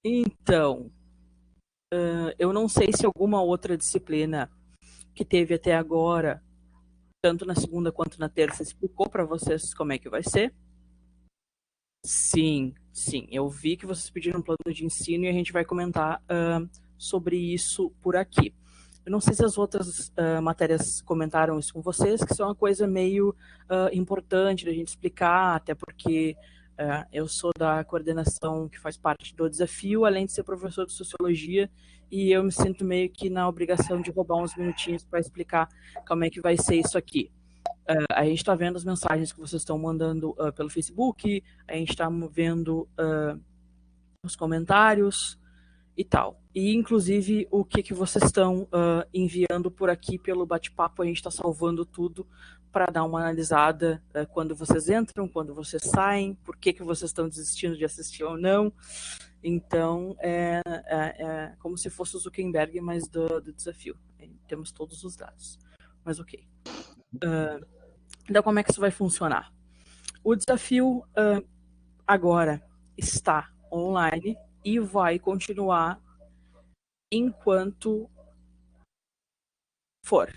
Então, eu não sei se alguma outra disciplina que teve até agora, tanto na segunda quanto na terça, explicou para vocês como é que vai ser. Sim, sim. Eu vi que vocês pediram um plano de ensino e a gente vai comentar sobre isso por aqui. Eu não sei se as outras matérias comentaram isso com vocês, que isso é uma coisa meio importante da gente explicar, até porque eu sou da coordenação que faz parte do desafio, além de ser professor de sociologia, e eu me sinto meio que na obrigação de roubar uns minutinhos para explicar como é que vai ser isso aqui. A gente está vendo as mensagens que vocês estão mandando pelo Facebook, a gente está vendo os comentários e tal. E, inclusive, o que vocês estão enviando por aqui pelo bate-papo, a gente está salvando tudo para dar uma analisada quando vocês entram, quando vocês saem, por que vocês estão desistindo de assistir ou não. Então, é como se fosse o Zuckerberg, mas do desafio. Temos todos os dados. Mas ok. Então, como é que isso vai funcionar? O desafio agora está online e vai continuar enquanto for.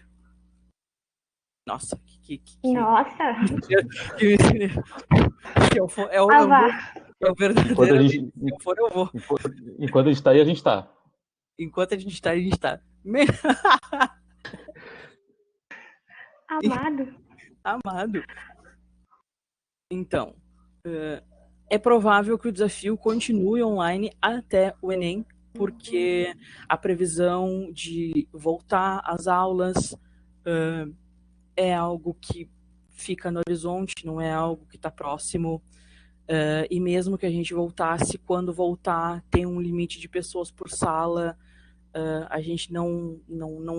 Nossa, Nossa! Se eu for, é o verdadeiro. Se eu for, eu vou. Enquanto a gente tá aí, a gente tá. Enquanto a gente tá, a gente tá. Amado. Amado. Então, é provável que o desafio continue online até o Enem, porque a previsão de voltar às aulas é algo que fica no horizonte, não é algo que está próximo. E mesmo que a gente voltasse, quando voltar, tem um limite de pessoas por sala. A gente não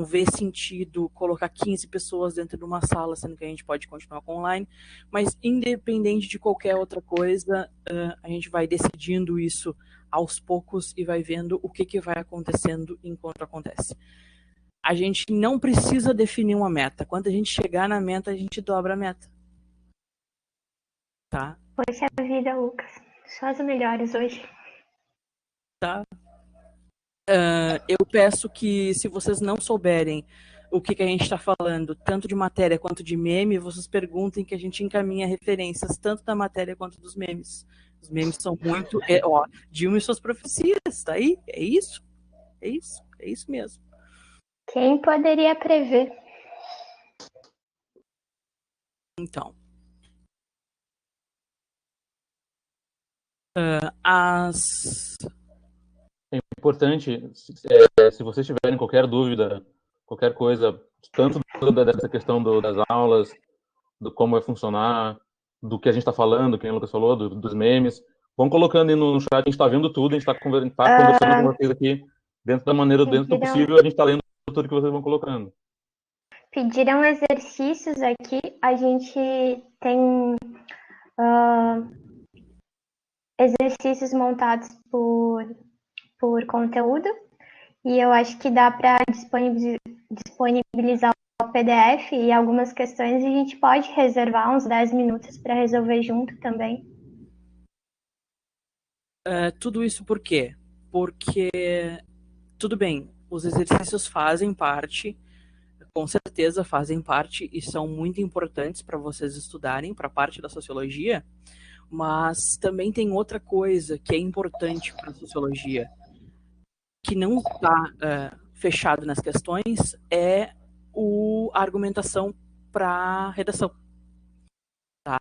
vê sentido colocar 15 pessoas dentro de uma sala, sendo que a gente pode continuar com online. Mas, independente de qualquer outra coisa, a gente vai decidindo isso aos poucos e vai vendo o que vai acontecendo enquanto acontece. A gente não precisa definir uma meta. Quando a gente chegar na meta, a gente dobra a meta. Tá? Poxa vida, Lucas. Só as melhores hoje. Tá? Eu peço que, se vocês não souberem o que a gente está falando, tanto de matéria quanto de meme, vocês perguntem que a gente encaminha referências tanto da matéria quanto dos memes. Os memes são muito... Dilma e suas profecias, tá aí? É isso? É isso? É isso mesmo. Quem poderia prever? Então. É importante, se vocês tiverem qualquer dúvida, qualquer coisa, tanto dessa questão das aulas, do como vai funcionar, do que a gente está falando, quem o Lucas falou, dos memes, vão colocando aí no chat, a gente está vendo tudo, a gente está conversando com vocês aqui dentro do possível, a gente está lendo tudo que vocês vão colocando. Pediram exercícios aqui, a gente tem exercícios montados por conteúdo, e eu acho que dá para disponibilizar o PDF e algumas questões, e a gente pode reservar uns 10 minutos para resolver junto também. Tudo isso por quê? Porque, tudo bem, os exercícios fazem parte, com certeza fazem parte e são muito importantes para vocês estudarem, para a parte da sociologia, mas também tem outra coisa que é importante para a sociologia, que não está fechado nas questões, é a argumentação para redação. Tá?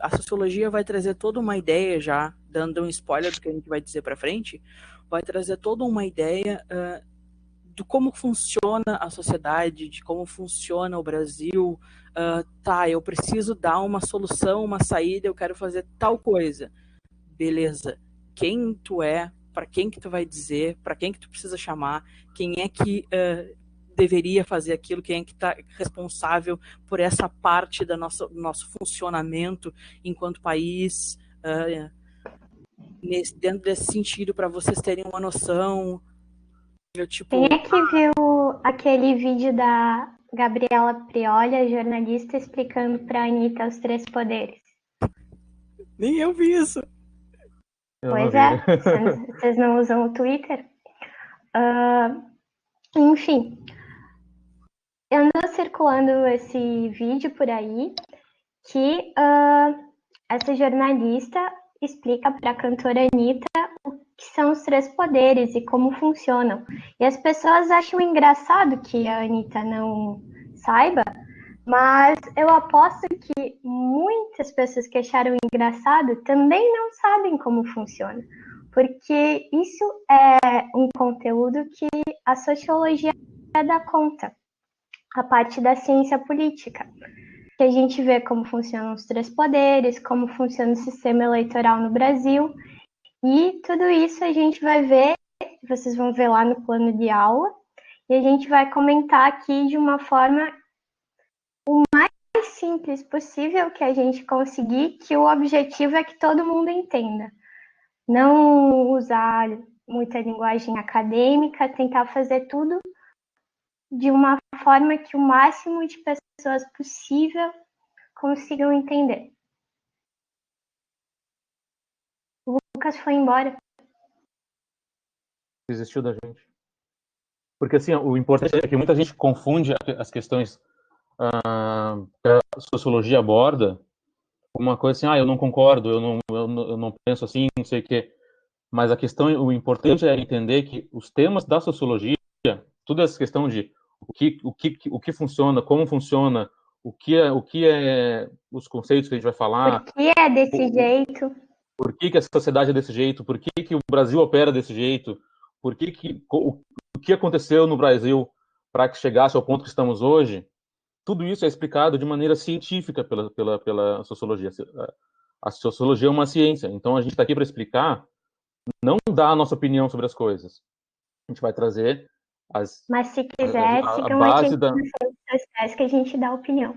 A sociologia vai trazer toda uma ideia já, dando um spoiler do que a gente vai dizer para frente, vai trazer toda uma ideia de como funciona a sociedade, de como funciona o Brasil. Eu preciso dar uma solução, uma saída, eu quero fazer tal coisa. Beleza. Quem tu é, para quem que tu vai dizer, para quem que tu precisa chamar, quem é que deveria fazer aquilo, quem é que está responsável por essa parte do nosso funcionamento enquanto país, dentro desse sentido, para vocês terem uma noção. Quem é que viu aquele vídeo da Gabriela Prioli, jornalista, explicando para a Anitta os 3 poderes? Nem eu vi isso. Eu não Pois vi. é, vocês não usam o Twitter? Enfim, andou circulando esse vídeo por aí que essa jornalista explica para a cantora Anitta o que são os três poderes e como funcionam. E as pessoas acham engraçado que a Anitta não saiba, mas eu aposto que muitas pessoas que acharam engraçado também não sabem como funciona. Porque isso é um conteúdo que a sociologia dá conta, a parte da ciência política, que a gente vê como funcionam os três poderes, como funciona o sistema eleitoral no Brasil, e tudo isso a gente vai ver, vocês vão ver lá no plano de aula, e a gente vai comentar aqui de uma forma o mais simples possível que a gente conseguir, que o objetivo é que todo mundo entenda. Não usar muita linguagem acadêmica, tentar fazer tudo de uma forma que o máximo de pessoas possível consigam entender. O Lucas foi embora. Desistiu da gente. Porque, assim, o importante é que muita gente confunde as questões que a sociologia aborda com uma coisa assim, eu não concordo, eu não penso assim, não sei o quê. Mas a questão, o importante é entender que os temas da sociologia, toda essa questão de o que funciona, como funciona, o que é os conceitos que a gente vai falar, Por que é desse jeito? por que a sociedade é desse jeito, por que o Brasil opera desse jeito, o que aconteceu no Brasil para que chegasse ao ponto que estamos hoje, tudo isso é explicado de maneira científica pela sociologia. A sociologia é uma ciência, então a gente está aqui para explicar, não dar a nossa opinião sobre as coisas. A gente vai trazer Mas se quiser, a sigam a base gente da. nas redes sociais que a gente dá opinião.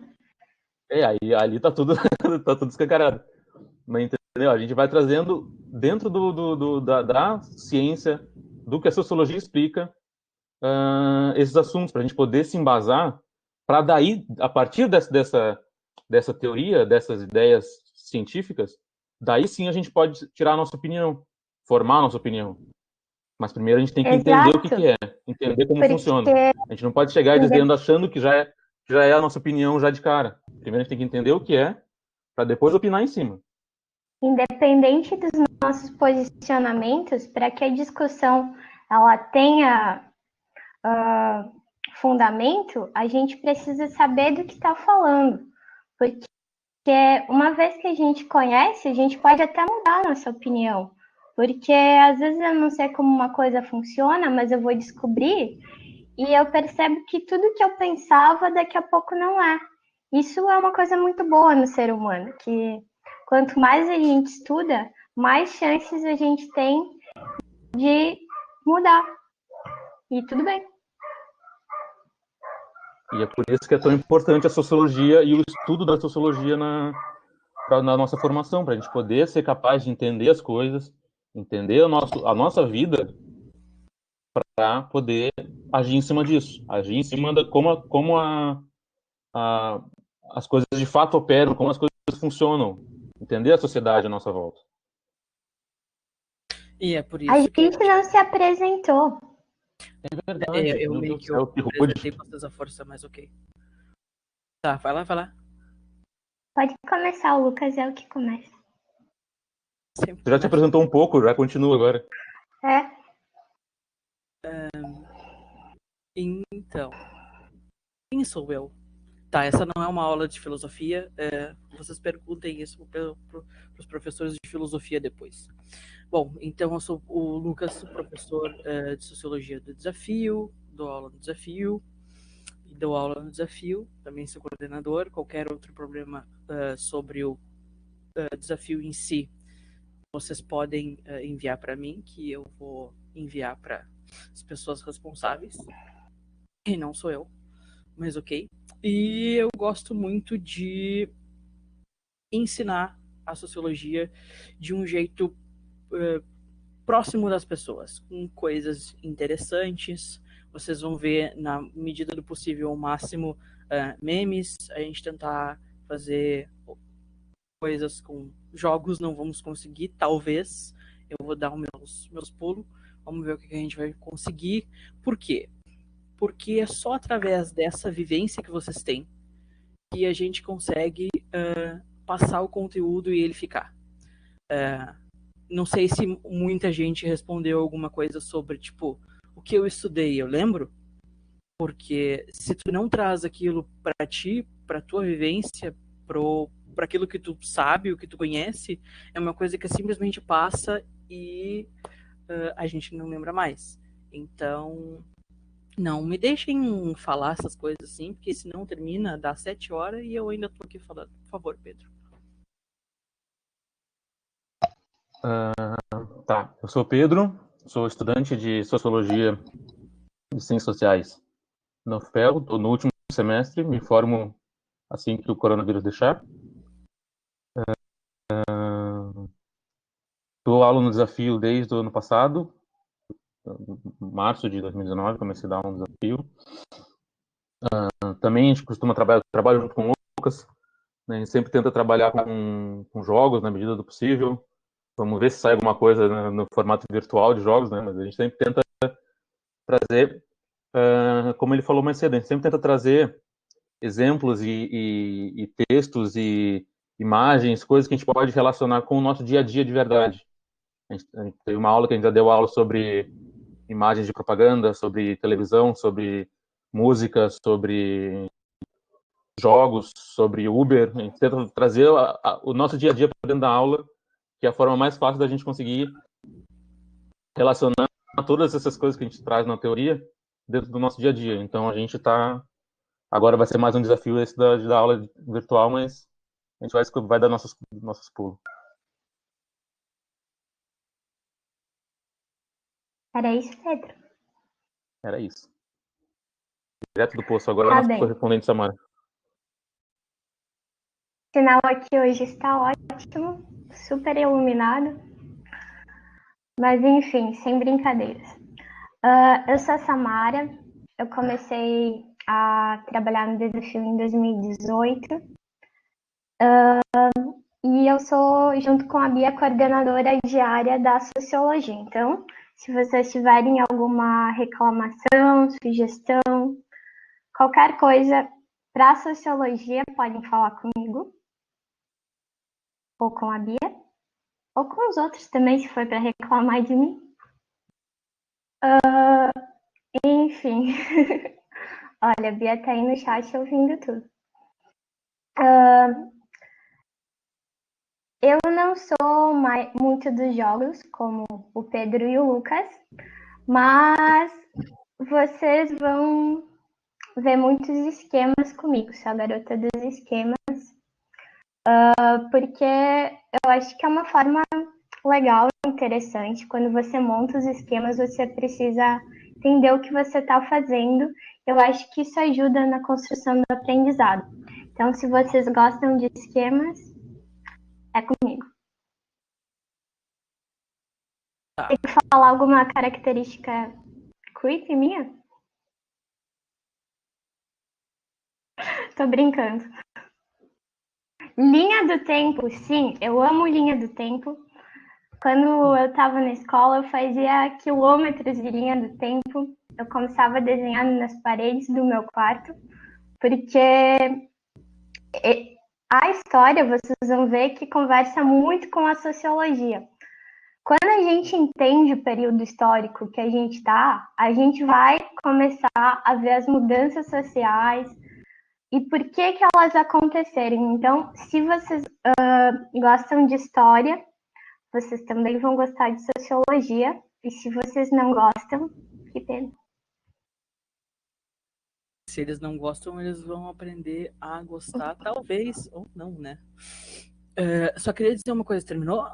Aí ali tá tudo, tá tudo escancarado. Mas, entendeu? A gente vai trazendo dentro da ciência, do que a sociologia explica, esses assuntos, para a gente poder se embasar, para daí, a partir dessa teoria, dessas ideias científicas, daí sim a gente pode tirar a nossa opinião, formar a nossa opinião. Mas primeiro a gente tem que entender o que Exato. é, entender como funciona. Porque A gente não pode chegar dizendo, achando que já é a nossa opinião já de cara. Primeiro a gente tem que entender o que é, para depois opinar em cima. independente dos nossos posicionamentos, para que a discussão ela tenha fundamento, a gente precisa saber do que está falando. Porque uma vez que a gente conhece, a gente pode até mudar a nossa opinião. Porque às vezes eu não sei como uma coisa funciona, mas eu vou descobrir e eu percebo que tudo que eu pensava daqui a pouco não é. Isso é uma coisa muito boa no ser humano, que quanto mais a gente estuda, mais chances a gente tem de mudar. E tudo bem. E é por isso que é tão importante a sociologia e o estudo da sociologia na nossa formação, para a gente poder ser capaz de entender as coisas, entender a nossa vida, para poder agir em cima disso, agir em cima da como as coisas de fato operam, como as coisas funcionam, entender a sociedade à nossa volta. E é por A isso que gente não se apresentou. É verdade, eu meu meio Deus do que céu, que rude. apresentei vocês a força, mas ok. Tá, vai lá, vai lá. Pode começar, o Lucas é o que começa. Sempre Você já te começa. apresentou um pouco, já continua agora. É. Então, quem sou eu? Tá, essa não é uma aula de filosofia. Vocês perguntem isso para os professores de filosofia depois. Bom, então eu sou o Lucas, professor de Sociologia do Desafio, dou aula no Desafio e dou aula no Desafio. Também sou coordenador. Qualquer outro problema sobre o desafio em si, vocês podem enviar para mim, que eu vou enviar para as pessoas responsáveis. E não sou eu, mas ok. E eu gosto muito de ensinar a sociologia de um jeito próximo das pessoas, com coisas interessantes. Vocês vão ver, na medida do possível, ao máximo, memes, a gente tentar fazer coisas com jogos, não vamos conseguir, talvez. Eu vou dar os meus pulos, vamos ver o que a gente vai conseguir. Por quê? Porque é só através dessa vivência que vocês têm que a gente consegue passar o conteúdo e ele ficar. Não sei se muita gente respondeu alguma coisa sobre, tipo, o que eu estudei, eu lembro, porque se tu não traz aquilo para ti, para tua vivência, para aquilo que tu sabe, o que tu conhece, é uma coisa que simplesmente passa e a gente não lembra mais. Então, não me deixem falar essas coisas assim, porque senão termina, dá 7 horas e eu ainda tô aqui falando. Por favor, Pedro. Tá, eu sou o Pedro, sou estudante de Sociologia e Ciências Sociais na UFPEL, estou no último semestre, me formo assim que o coronavírus deixar. Dou aula no desafio desde o ano passado, março de 2019, comecei a dar um desafio. Também a gente costuma trabalho junto com o Lucas, né? A gente sempre tenta trabalhar com jogos na medida do possível. Vamos ver se sai alguma coisa, né, no formato virtual de jogos, né? Mas a gente sempre tenta trazer, como ele falou mais cedo, a gente sempre tenta trazer exemplos e textos e imagens, coisas que a gente pode relacionar com o nosso dia a dia de verdade. A gente teve uma aula que a gente já deu aula sobre imagens de propaganda, sobre televisão, sobre música, sobre jogos, sobre Uber. A gente tenta trazer o nosso dia a dia para dentro da aula, que é a forma mais fácil da gente conseguir relacionar todas essas coisas que a gente traz na teoria dentro do nosso dia a dia. Então a gente está... Agora vai ser mais um desafio esse da aula virtual, mas a gente vai dar nossos pulos. Era isso, Pedro? Era isso. Direto do poço. Agora Tá nosso bem. correspondente Samara. O sinal aqui hoje está ótimo, super iluminado. Mas enfim, sem brincadeiras. Eu sou a Samara, eu comecei a trabalhar no desafio em 2018. E eu sou, junto com a Bia, coordenadora diária da Sociologia. Então, se vocês tiverem alguma reclamação, sugestão, qualquer coisa para a Sociologia, podem falar comigo, ou com a Bia, ou com os outros também, se for para reclamar de mim. Enfim, olha, a Bia tá aí no chat ouvindo tudo. Eu não sou muito dos jogos, como o Pedro e o Lucas, mas vocês vão ver muitos esquemas comigo, sou a garota dos esquemas, porque eu acho que é uma forma legal, interessante. Quando você monta os esquemas, você precisa entender o que você está fazendo. Eu acho que isso ajuda na construção do aprendizado. Então, se vocês gostam de esquemas, é comigo. Tá. Tem que falar alguma característica creepy minha? Tô brincando. Linha do tempo, sim, eu amo linha do tempo. Quando eu estava na escola, eu fazia quilômetros de linha do tempo. Eu começava a desenhar nas paredes do meu quarto, porque a história, vocês vão ver que conversa muito com a sociologia. Quando a gente entende o período histórico que a gente está, a gente vai começar a ver as mudanças sociais e por que elas aconteceram. Então, se vocês gostam de história, vocês também vão gostar de sociologia. E se vocês não gostam, que pena. Se eles não gostam, eles vão aprender a gostar, talvez, ou não, né? Só queria dizer uma coisa, terminou?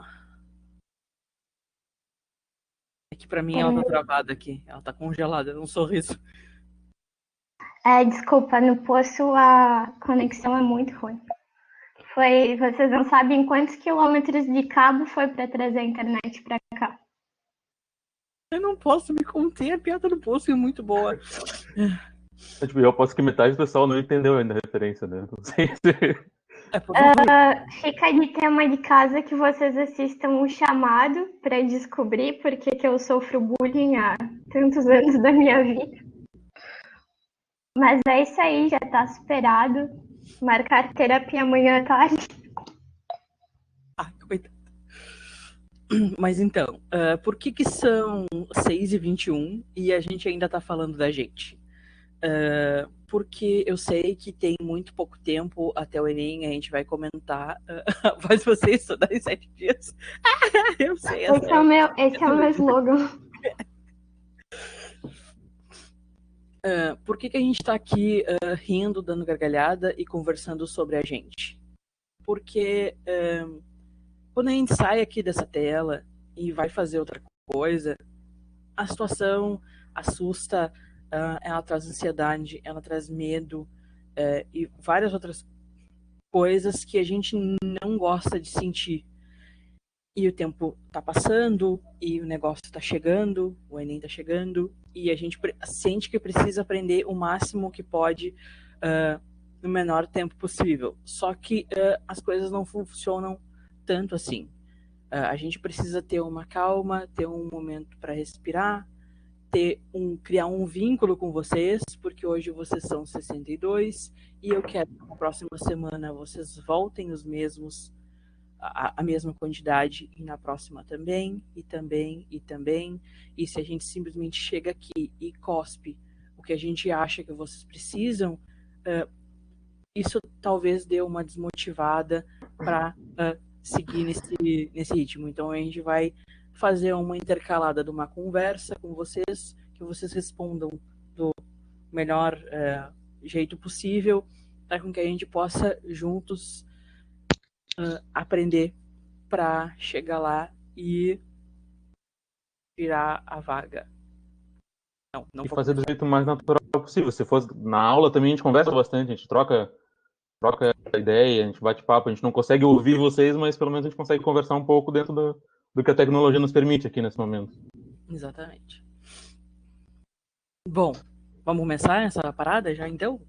É que pra mim ela tá travada aqui, ela tá congelada, um sorriso. Desculpa, no poço a conexão é muito ruim. Vocês não sabem quantos quilômetros de cabo foi para trazer a internet para cá. Eu não posso me conter, a piada do poço é muito boa. Eu posso que metade do pessoal não entendeu ainda a referência, né? Não sei se... por favor. Fica de tema de casa que vocês assistam um chamado para descobrir por que eu sofro bullying há tantos anos da minha vida. Mas é isso aí, já tá superado. Marcar terapia amanhã à tarde. Coitado. Mas então, por que são 6h21 e a gente ainda tá falando da gente? Porque eu sei que tem muito pouco tempo até o Enem, a gente vai comentar. Faz você estudar em 7 dias? Eu sei. Esse é o meu slogan. Por que a gente está aqui rindo, dando gargalhada e conversando sobre a gente? Porque quando a gente sai aqui dessa tela e vai fazer outra coisa, a situação assusta, ela traz ansiedade, ela traz medo e várias outras coisas que a gente não gosta de sentir. E o tempo tá passando, e o negócio tá chegando, o Enem tá chegando, e a gente sente que precisa aprender o máximo que pode no menor tempo possível. Só que as coisas não funcionam tanto assim. A gente precisa ter uma calma, ter um momento para respirar, criar um vínculo com vocês, porque hoje vocês são 62, e eu quero que na próxima semana vocês voltem os mesmos a mesma quantidade e na próxima também, e também, e também. E se a gente simplesmente chega aqui e cospe o que a gente acha que vocês precisam, isso talvez dê uma desmotivada para seguir nesse ritmo. Então a gente vai fazer uma intercalada de uma conversa com vocês, que vocês respondam do melhor jeito possível, para com que a gente possa juntos aprender para chegar lá e virar a vaga. Não E vou fazer do começar. jeito mais natural possível. Se for na aula também a gente conversa bastante, a gente troca ideia, a gente bate papo, a gente não consegue ouvir vocês, mas pelo menos a gente consegue conversar um pouco dentro do que a tecnologia nos permite aqui nesse momento. Exatamente. Bom, vamos começar essa parada já então?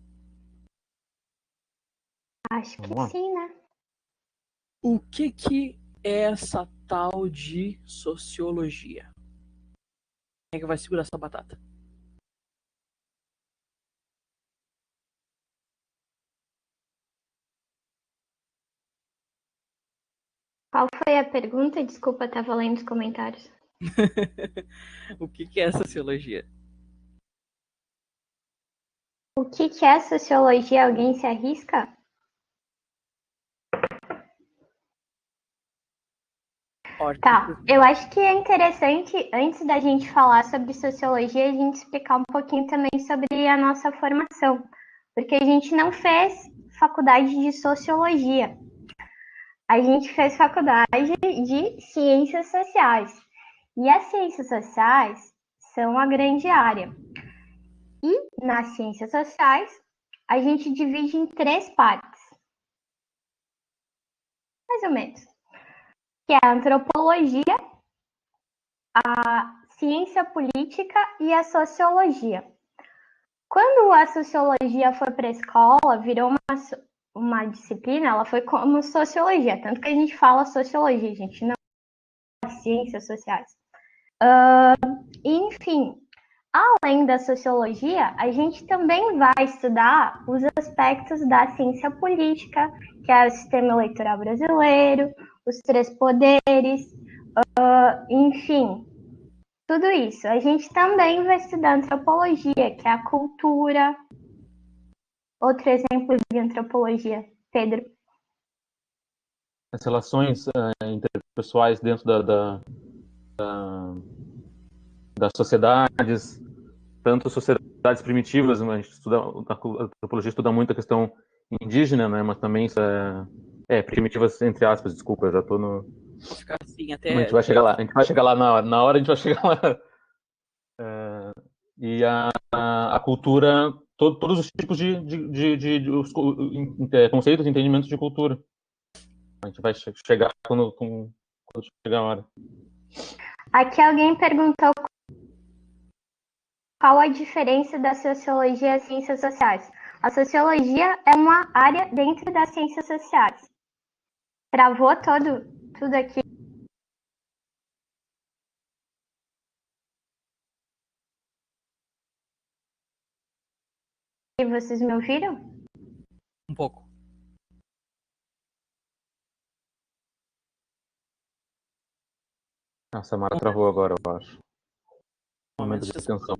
Acho que sim, né? O que é essa tal de sociologia? Quem é que vai segurar essa batata? Qual foi a pergunta? Desculpa, estava lendo os comentários. O que é sociologia? O que é sociologia? Alguém se arrisca? Tá, eu acho que é interessante, antes da gente falar sobre sociologia, a gente explicar um pouquinho também sobre a nossa formação, porque a gente não fez faculdade de sociologia, a gente fez faculdade de ciências sociais, e as ciências sociais são a grande área. E nas ciências sociais, a gente divide em 3 partes, mais ou menos, que é a antropologia, a ciência política e a sociologia. Quando a sociologia foi para a escola, virou uma disciplina, ela foi como sociologia, tanto que a gente fala sociologia, a gente não fala ciências sociais. Enfim, além da sociologia, a gente também vai estudar os aspectos da ciência política, que é o sistema eleitoral brasileiro, os 3 poderes, enfim, tudo isso. A gente também vai estudar antropologia, que é a cultura. Outro exemplo de antropologia, Pedro. As relações interpessoais dentro das sociedades, tanto sociedades primitivas, a gente estuda, a antropologia estuda muito a questão indígena, né, mas também isso primitivas entre aspas, desculpa, eu já tô no... Vou ficar assim até... A gente vai chegar lá na hora a gente vai chegar lá. E a cultura, todos os tipos de conceitos e entendimentos de cultura. A gente vai chegar quando chegar a hora. Aqui alguém perguntou qual a diferença da sociologia e as ciências sociais. A sociologia é uma área dentro das ciências sociais. Travou tudo aqui. E vocês me ouviram? Um pouco. A Samara travou agora, eu acho. Momento de Momento tensão.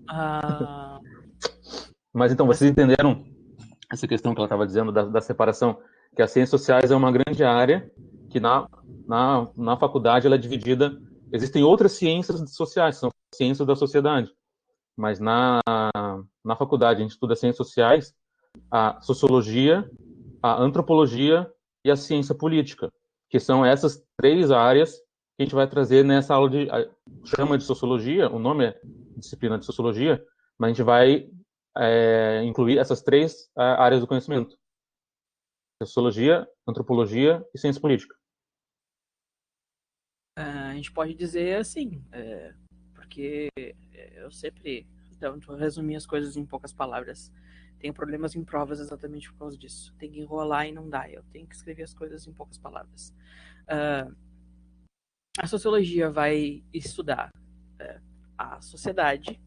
Ah, Mas então, vocês entenderam essa questão que ela estava dizendo da separação, que as ciências sociais é uma grande área que na faculdade ela é dividida. Existem outras ciências sociais, são ciências da sociedade, mas na faculdade a gente estuda ciências sociais, a sociologia, a antropologia e a ciência política, que são essas três áreas que a gente vai trazer nessa aula chama de sociologia, o nome é disciplina de sociologia, mas a gente vai incluir essas três áreas do conhecimento: sociologia, antropologia e ciência política. a gente pode dizer assim, porque eu sempre tento resumir as coisas em poucas palavras. Tenho problemas em provas exatamente por causa disso. Tem que enrolar e não dá. Eu tenho que escrever as coisas em poucas palavras. A sociologia vai estudar a sociedade,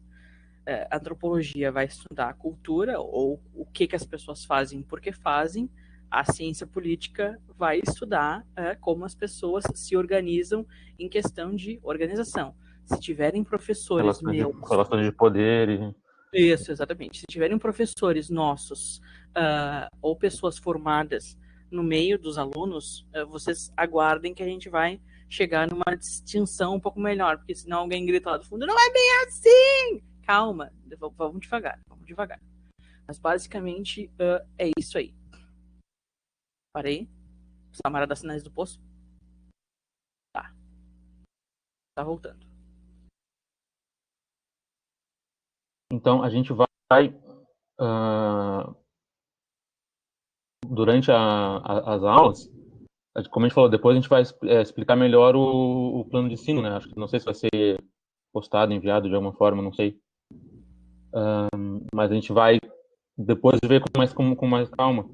a antropologia vai estudar a cultura, ou o que as pessoas fazem, por que fazem. A ciência política vai estudar como as pessoas se organizam em questão de organização. Se tiverem professores relações de poder e... Isso, exatamente. Se tiverem professores nossos ou pessoas formadas no meio dos alunos, vocês aguardem que a gente vai chegar numa distinção um pouco melhor, porque senão alguém grita lá do fundo, não é bem assim! Calma, vamos devagar, vamos devagar. Mas basicamente é isso aí. Parei. Samara dá sinais do poço? Tá. Tá voltando. Então, a gente vai durante as aulas, como a gente falou, depois a gente vai explicar melhor o plano de ensino, né? Acho que não sei se vai ser postado, enviado de alguma forma, não sei. Mas a gente vai depois ver com mais calma.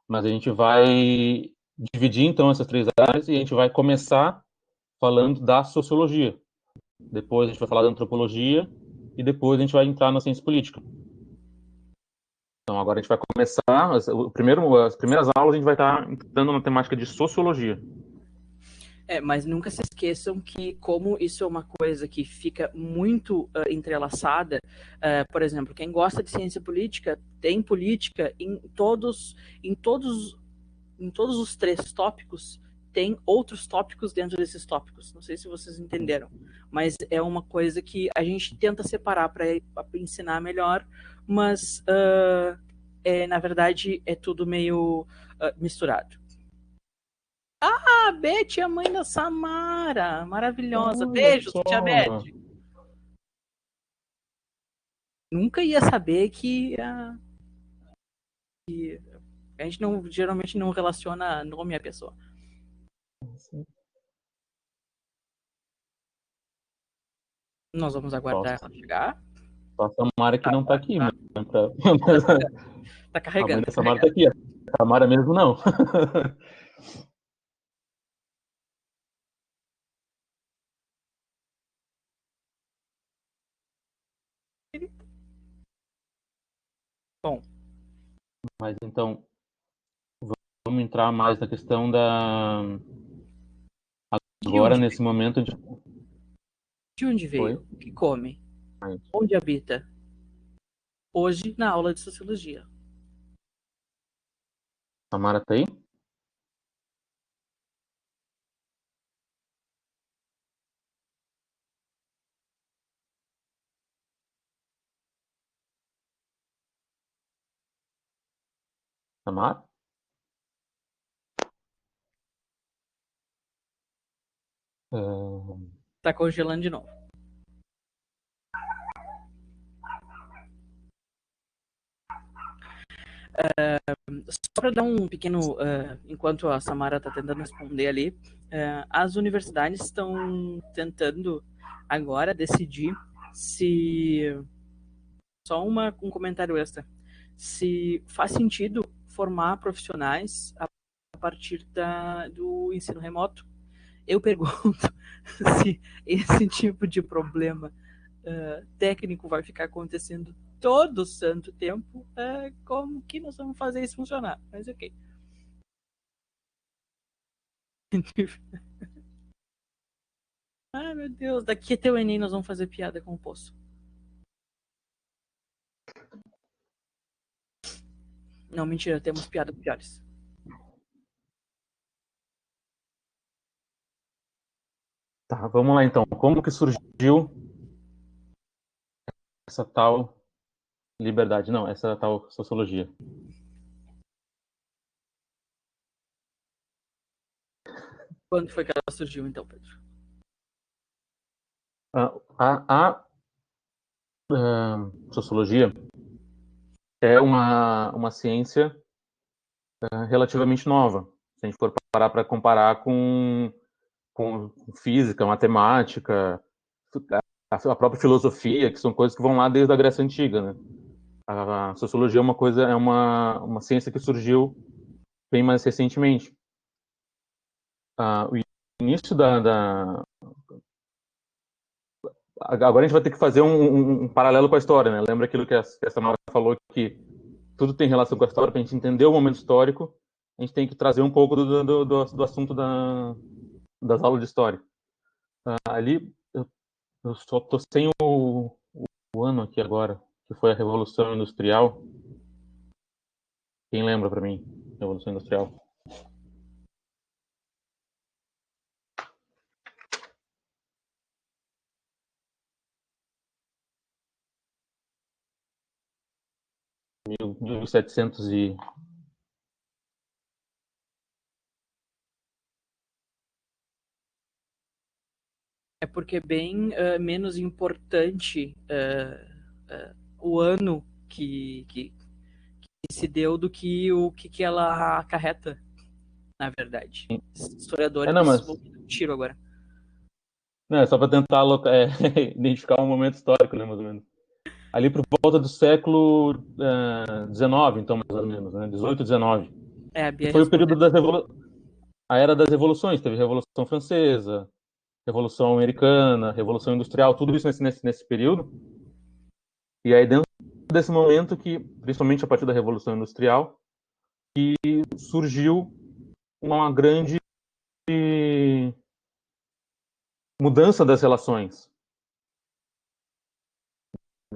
Mas a gente vai dividir, então, essas três áreas e a gente vai começar falando da sociologia. Depois a gente vai falar da antropologia e depois a gente vai entrar na ciência política. Então, agora a gente vai começar. As primeiras aulas a gente vai estar entrando na temática de sociologia. Mas nunca se esqueçam que, como isso é uma coisa que fica muito entrelaçada, por exemplo, quem gosta de ciência política tem política em todos os três tópicos, tem outros tópicos dentro desses tópicos. Não sei se vocês entenderam, mas é uma coisa que a gente tenta separar para ensinar melhor, mas na verdade é tudo meio misturado. Ah, Beth é a mãe da Samara. Maravilhosa. Beijos, tia Beth. Nunca ia saber que a gente geralmente não relaciona nome à pessoa. Nós vamos aguardar ela chegar. Só a Samara que não tá aqui, né? Tá carregando. A mãe da Samara tá aqui. A Samara mesmo não. Bom. Mas então, vamos entrar mais na questão da... Agora, nesse momento... De onde veio? O que come? Onde habita? Hoje, na aula de sociologia. Samara tá aí? Samara? Tá congelando de novo. Só para dar um pequeno... enquanto a Samara está tentando responder ali, as universidades estão tentando agora decidir se... Só um comentário extra. se faz sentido formar profissionais a partir do ensino remoto. Eu pergunto se esse tipo de problema técnico vai ficar acontecendo todo santo tempo, como que nós vamos fazer isso funcionar? Mas ok. Ai, meu Deus, daqui até o Enem nós vamos fazer piada com o poço. Não, mentira, temos piadas piores. Tá, vamos lá então. Como que surgiu essa tal liberdade? Não, essa tal sociologia. Quando foi que ela surgiu, então, Pedro? A sociologia é uma ciência relativamente nova. Se a gente for parar para comparar com física, matemática, a própria filosofia, que são coisas que vão lá desde a Grécia Antiga, né? A sociologia é uma ciência que surgiu bem mais recentemente. O início agora a gente vai ter que fazer um paralelo com a história, né? Lembra aquilo que a Samara falou, que tudo tem relação com a história. Para a gente entender o momento histórico, a gente tem que trazer um pouco do assunto das aulas de história. Ali, eu só tô sem o ano aqui agora, que foi a Revolução Industrial. Quem lembra para mim? Revolução Industrial. Mil 1700 e... É porque é bem menos importante o ano que se deu do que o que ela acarreta, na verdade. Historiadores não, mas vão dar um tiro agora. não, é só para tentar identificar um momento histórico, né, mais ou menos. Ali por volta do século XIX, então, mais ou menos, né, 18, 19. A Que Bia foi o período respondeu. a era das revoluções. Teve Revolução Francesa, Revolução Americana, Revolução Industrial, tudo isso nesse período. E aí, dentro desse momento, que, principalmente a partir da Revolução Industrial, que surgiu uma grande mudança das relações.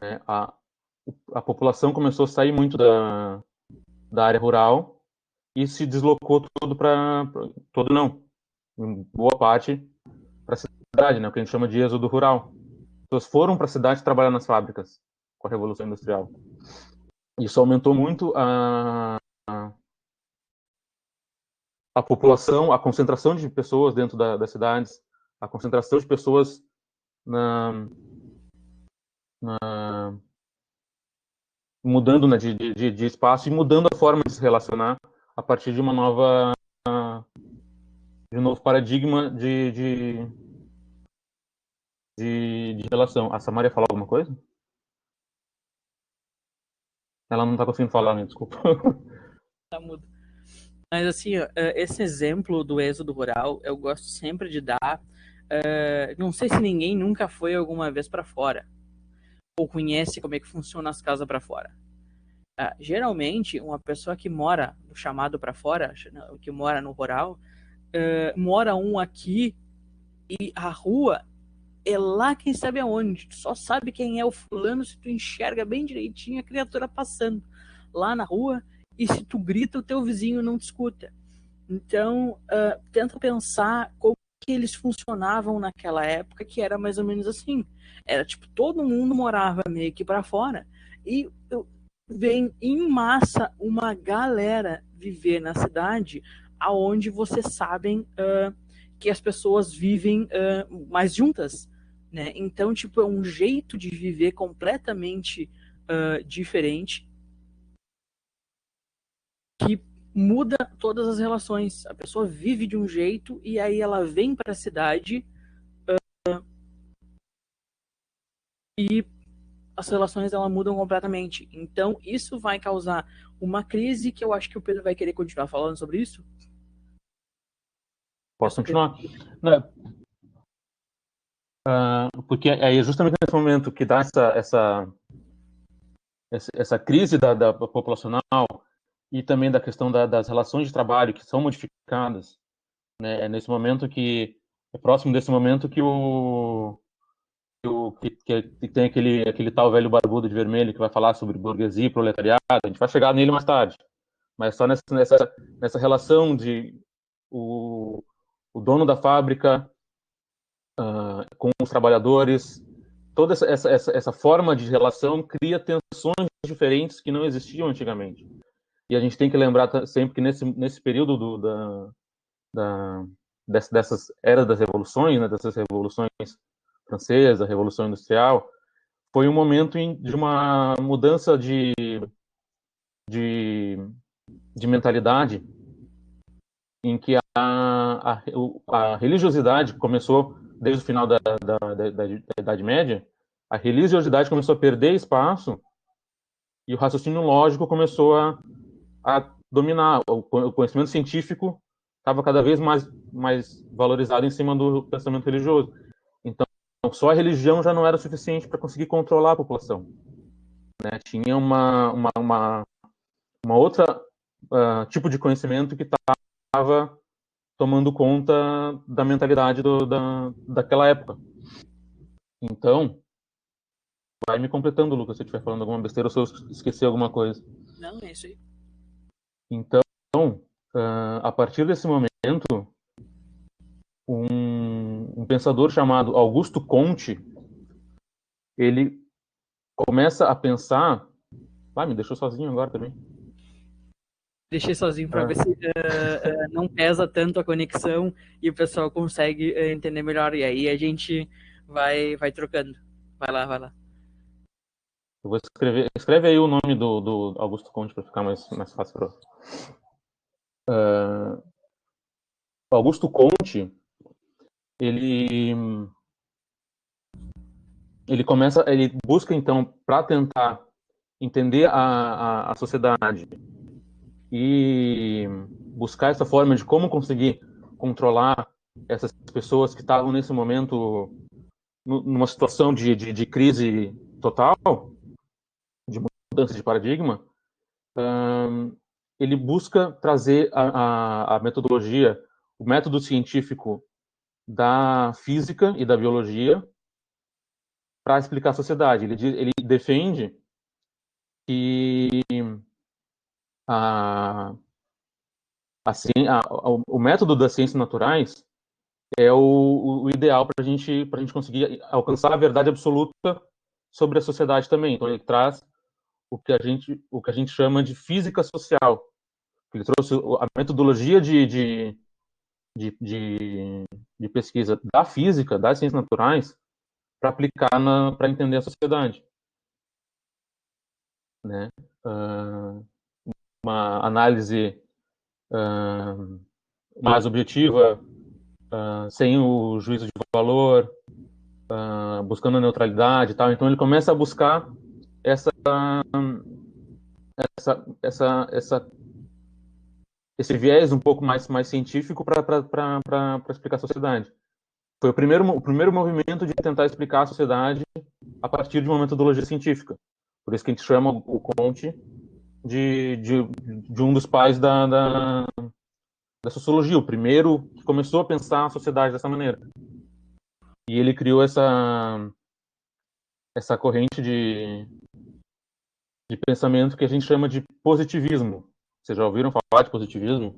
Né? A população começou a sair muito da área rural e se deslocou todo não, em boa parte, para a cidade, né? O que a gente chama de êxodo rural. As pessoas foram para a cidade trabalhar nas fábricas com a Revolução Industrial. Isso aumentou muito a população, a concentração de pessoas dentro das cidades, a concentração de pessoas mudando, né, de espaço e mudando a forma de se relacionar a partir de de um novo paradigma de relação. A Samaria falou alguma coisa? Ela não está conseguindo falar, né? Desculpa. Tá mudo. Mas assim, esse exemplo do êxodo rural, eu gosto sempre de dar. Não sei se ninguém nunca foi alguma vez para fora ou conhece como é que funciona as casas para fora. Geralmente, uma pessoa que mora no chamado para fora, que mora no rural, mora um aqui e a rua é lá quem sabe aonde. Tu só sabe quem é o fulano se tu enxerga bem direitinho a criatura passando lá na rua, e se tu grita, o teu vizinho não te escuta. Então, tenta pensar como que eles funcionavam naquela época, que era mais ou menos assim. Era tipo, todo mundo morava meio que para fora e vem em massa uma galera viver na cidade, aonde vocês sabem que as pessoas vivem mais juntas, né? Então, tipo, é um jeito de viver completamente diferente que muda todas as relações. A pessoa vive de um jeito e aí ela vem para a cidade e as relações elas mudam completamente. Então, isso vai causar uma crise que eu acho que o Pedro vai querer continuar falando sobre isso. Posso continuar? Não, porque é justamente nesse momento que dá essa crise da populacional e também da questão das relações de trabalho que são modificadas, né? É nesse momento é próximo desse momento que tem aquele tal velho barbudo de vermelho que vai falar sobre burguesia e proletariado. A gente vai chegar nele mais tarde, mas só nessa relação de o dono da fábrica com os trabalhadores, toda essa forma de relação cria tensões diferentes que não existiam antigamente. E a gente tem que lembrar sempre que nesse período dessas eras das revoluções, né, dessas revoluções francesa, Revolução Industrial, foi um momento de uma mudança de mentalidade em que a religiosidade começou, desde o final da Idade Média, a religiosidade começou a perder espaço e o raciocínio lógico começou a dominar. O conhecimento científico estava cada vez mais valorizado em cima do pensamento religioso. Então, só a religião já não era suficiente para conseguir controlar a população, né? Tinha uma outra tipo de conhecimento que estava tomando conta da mentalidade daquela época. Então, vai me completando, Lucas, se eu estiver falando alguma besteira ou se eu esquecer alguma coisa. Não, é isso aí. Então, a partir desse momento, um pensador chamado Augusto Comte, ele começa a pensar... me deixou sozinho agora também. Deixei sozinho para ver se não pesa tanto a conexão e o pessoal consegue entender melhor. E aí a gente vai trocando. Vai lá. Eu vou escreve aí o nome do Augusto Comte para ficar mais fácil para Augusto Comte, ele busca então, para tentar entender a sociedade e buscar essa forma de como conseguir controlar essas pessoas que estavam nesse momento numa situação de crise total, de mudança de paradigma. Ele busca trazer a metodologia, o método científico da física e da biologia para explicar a sociedade. Ele defende que o método das ciências naturais é o ideal para a gente conseguir alcançar a verdade absoluta sobre a sociedade também. Então ele traz o que a gente chama de física social. Ele trouxe a metodologia de pesquisa da física, das ciências naturais, para aplicar para entender a sociedade, né? Uma análise mais objetiva, sem o juízo de valor, buscando a neutralidade e tal. Então ele começa a buscar esse viés um pouco mais científico para explicar a sociedade. Foi o primeiro movimento de tentar explicar a sociedade a partir de uma metodologia científica. Por isso que a gente chama o Comte de um dos pais da sociologia, o primeiro que começou a pensar a sociedade dessa maneira. E ele criou essa corrente de pensamento que a gente chama de positivismo. Vocês já ouviram falar de positivismo?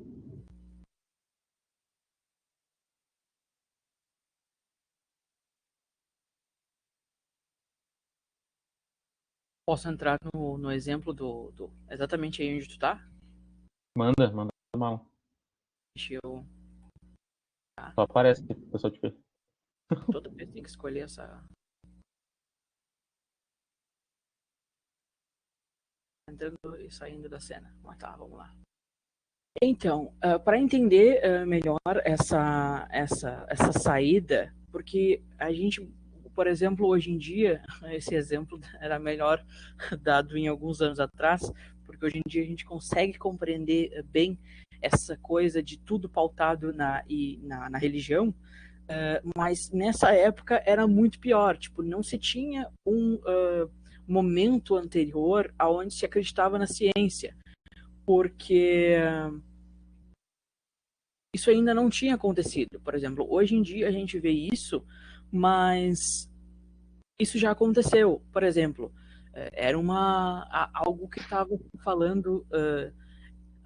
Posso entrar no exemplo exatamente aí onde tu tá? Manda mal. Deixa eu... Só aparece que o pessoal te vê. Toda vez tem que escolher essa... Entrando e saindo da cena. Mas tá, vamos lá. Então, para entender melhor essa saída, porque a gente por exemplo, hoje em dia, esse exemplo era melhor dado em alguns anos atrás, porque hoje em dia a gente consegue compreender bem essa coisa de tudo pautado na religião, mas nessa época era muito pior, tipo, não se tinha um momento anterior aonde se acreditava na ciência, porque isso ainda não tinha acontecido. Por exemplo, hoje em dia a gente vê isso, mas isso já aconteceu. Por exemplo, era algo que estava falando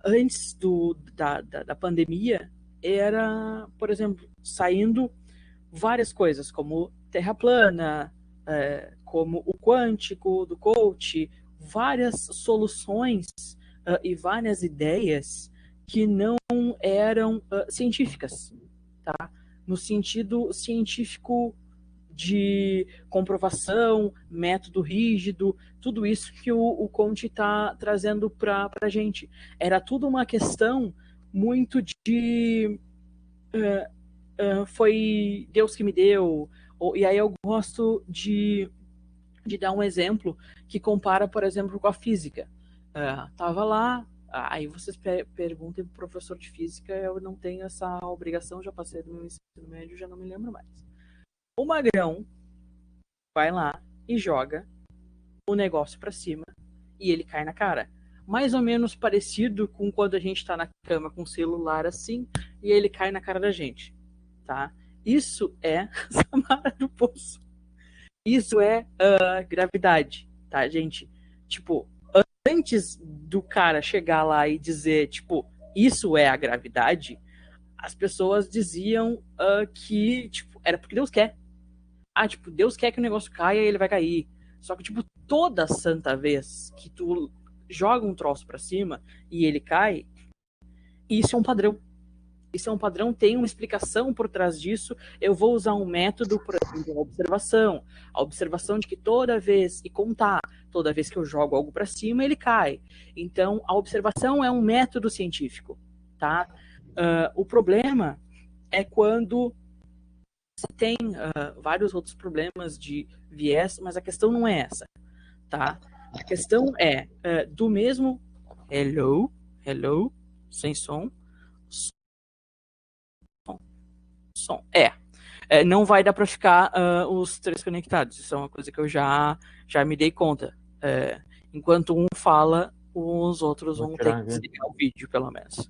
antes da pandemia, era, por exemplo, saindo várias coisas, como terra plana, como o quântico do coach, várias soluções e várias ideias que não eram científicas, tá? No sentido científico de comprovação, método rígido, tudo isso que o Conte está trazendo para a gente. Era tudo uma questão muito de foi Deus que me deu. E aí eu gosto de dar um exemplo que compara, por exemplo, com a física. Tava lá, aí vocês perguntem para o professor de física, eu não tenho essa obrigação, já passei do meu ensino médio, já não me lembro mais. O magrão vai lá e joga o negócio para cima e ele cai na cara. Mais ou menos parecido com quando a gente está na cama com o celular assim e ele cai na cara da gente, tá? Isso é Samara do Poço. Isso é gravidade, tá, gente? Tipo, antes do cara chegar lá e dizer, tipo, isso é a gravidade, as pessoas diziam que, tipo, era porque Deus quer. Tipo, Deus quer que o negócio caia e ele vai cair. Só que, tipo, toda santa vez que tu joga um troço pra cima e ele cai, isso é um padrão. Isso é um padrão, tem uma explicação por trás disso. Eu vou usar um método, por exemplo, a observação. A observação de que toda vez, e contar, toda vez que eu jogo algo para cima, ele cai. Então, a observação é um método científico, tá? O problema é quando você tem vários outros problemas de viés, mas a questão não é essa, tá? A questão é do mesmo... Hello, sem som. Som. Não vai dar para ficar os três conectados. Isso é uma coisa que eu já me dei conta. Enquanto um fala, os outros vão ter que desligar o vídeo, pelo menos.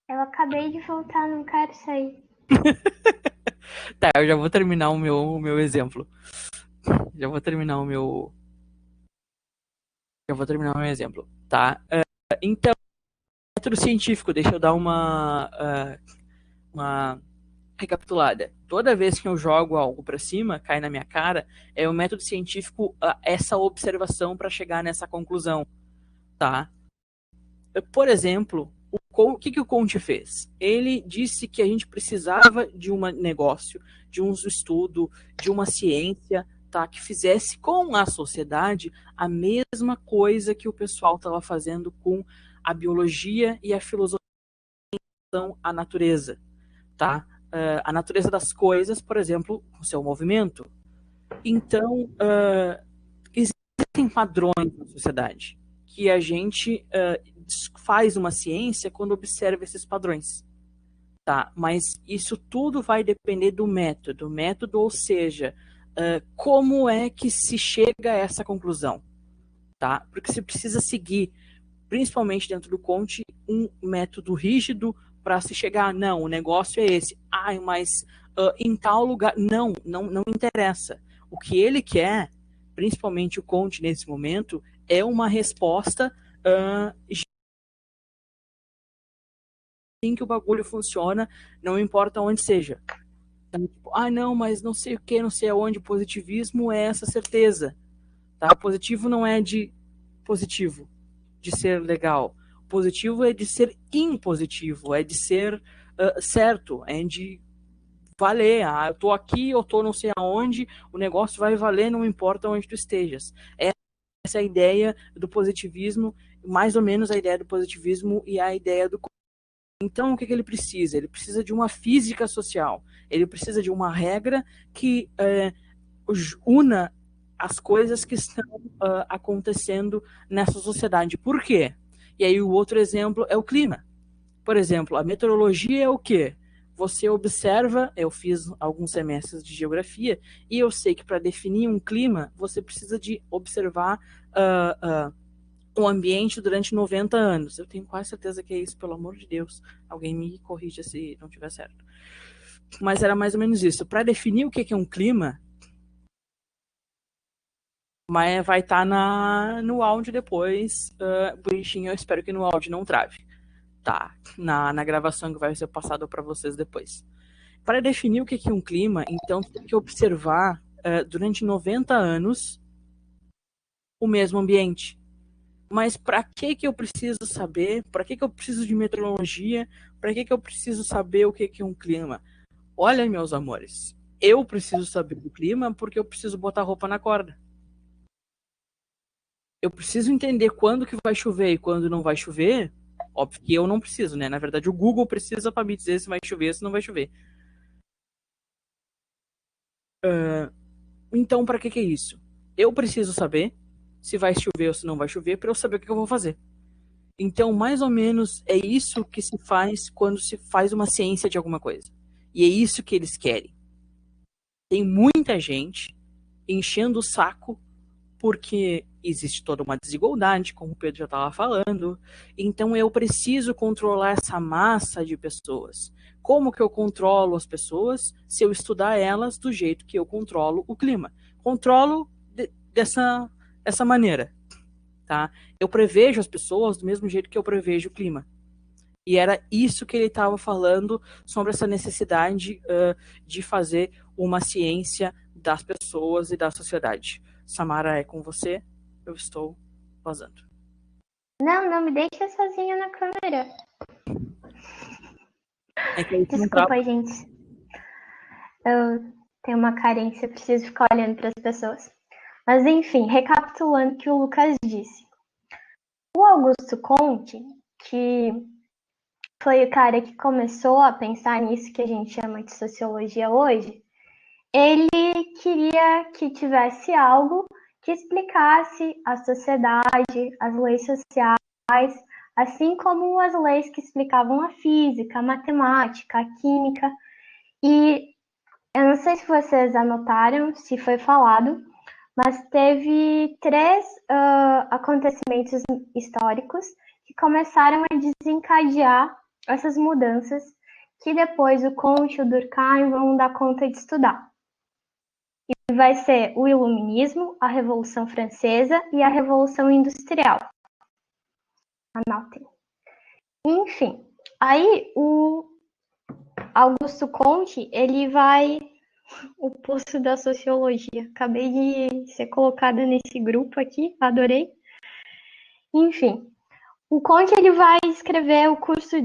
Eu acabei de voltar, não quero sair. Tá, eu já vou terminar o meu exemplo. Já vou terminar o meu exemplo, tá? Então, método científico, deixa eu dar uma recapitulada. Toda vez que eu jogo algo para cima, cai na minha cara, é o método científico essa observação para chegar nessa conclusão, tá? Por exemplo, o que o Conte fez? Ele disse que a gente precisava de um negócio, de um estudo, de uma ciência, tá, que fizesse com a sociedade a mesma coisa que o pessoal estava fazendo com a biologia e a filosofia, a natureza, tá? A natureza das coisas, por exemplo, o seu movimento. Então, existem padrões na sociedade que a gente faz uma ciência quando observa esses padrões, tá? Mas isso tudo vai depender do método. Método, ou seja, como é que se chega a essa conclusão, tá? Porque você precisa seguir, principalmente dentro do Conte, um método rígido para se chegar, não, o negócio é esse. Mas em tal lugar, não interessa. O que ele quer, principalmente o Conte nesse momento, é uma resposta assim que o bagulho funciona, não importa onde seja. Então, tipo, não, mas não sei o que, não sei aonde, positivismo é essa certeza. Tá? Positivo não é de positivo, de ser legal. Positivo é de ser impositivo, é de ser certo, é de valer. Eu tô aqui, eu tô não sei aonde, o negócio vai valer, não importa onde tu estejas. Essa é a ideia do positivismo, mais ou menos a ideia do positivismo e a ideia do Então, o que ele precisa? Ele precisa de uma física social. Ele precisa de uma regra que una as coisas que estão acontecendo nessa sociedade. Por quê? E aí o outro exemplo é o clima. Por exemplo, a meteorologia é o quê? Você observa, eu fiz alguns semestres de geografia, e eu sei que para definir um clima, você precisa de observar o ambiente durante 90 anos. Eu tenho quase certeza que é isso, pelo amor de Deus. Alguém me corrija se não tiver certo. Mas era mais ou menos isso. Para definir o que é um clima, mas vai estar no áudio depois, bonitinho. Eu espero que no áudio não trave. Tá, na gravação que vai ser passada para vocês depois. Para definir o que é um clima, então tem que observar durante 90 anos o mesmo ambiente. Mas para que eu preciso saber? Para que eu preciso de meteorologia? Para que eu preciso saber o que é um clima? Olha, meus amores, eu preciso saber do clima porque eu preciso botar roupa na corda. Eu preciso entender quando que vai chover e quando não vai chover. Óbvio que eu não preciso, né? Na verdade, o Google precisa para me dizer se vai chover ou se não vai chover. Então, para que é isso? Eu preciso saber se vai chover ou se não vai chover para eu saber o que eu vou fazer. Então, mais ou menos, é isso que se faz quando se faz uma ciência de alguma coisa. E é isso que eles querem. Tem muita gente enchendo o saco porque existe toda uma desigualdade, como o Pedro já estava falando. Então, eu preciso controlar essa massa de pessoas. Como que eu controlo as pessoas se eu estudar elas do jeito que eu controlo o clima? Controlo dessa maneira. Tá? Eu prevejo as pessoas do mesmo jeito que eu prevejo o clima. E era isso que ele estava falando sobre essa necessidade de fazer uma ciência das pessoas e da sociedade. Samara, é com você. Eu estou vazando. Não me deixa sozinha na câmera. É que aí Desculpa, gente. Eu tenho uma carência, preciso ficar olhando para as pessoas. Mas, enfim, recapitulando o que o Lucas disse. O Augusto Comte, que foi o cara que começou a pensar nisso que a gente chama de sociologia hoje, ele queria que tivesse algo que explicasse a sociedade, as leis sociais, assim como as leis que explicavam a física, a matemática, a química. E eu não sei se vocês anotaram, se foi falado, mas teve 3 acontecimentos históricos que começaram a desencadear essas mudanças que depois o Comte e o Durkheim vão dar conta de estudar. E vai ser o Iluminismo, a Revolução Francesa e a Revolução Industrial. Anotem. Enfim, aí o Augusto Comte, ele vai... O poço da sociologia. Acabei de ser colocada nesse grupo aqui, adorei. Enfim, o Comte ele vai escrever o curso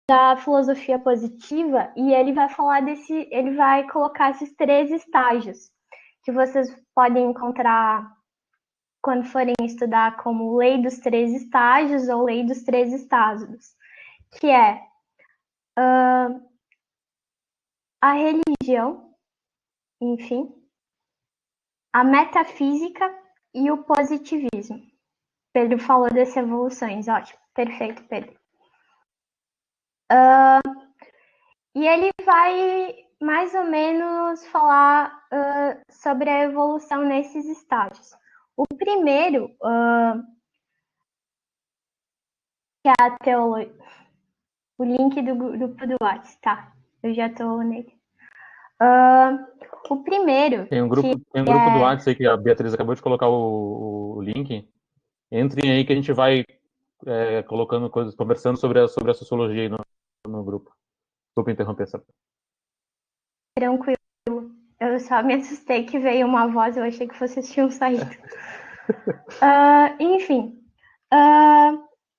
da filosofia positiva e ele vai falar ele vai colocar esses 3 estágios que vocês podem encontrar quando forem estudar como lei dos 3 estágios ou lei dos 3 estados, que é a religião, enfim, a metafísica e o positivismo. Pedro falou das evoluções, ótimo, perfeito, Pedro. E ele vai mais ou menos falar sobre a evolução nesses estágios. O primeiro, que é a teologia, o link do grupo do WhatsApp, tá? Eu já estou nele. O primeiro... Tem um grupo do WhatsApp aí que a Beatriz acabou de colocar o link. Entrem aí que a gente vai colocando coisas, conversando sobre a sociologia aí no grupo. Desculpa interromper, sabe? Tranquilo. Eu só me assustei que veio uma voz, eu achei que vocês tinham saído. Enfim,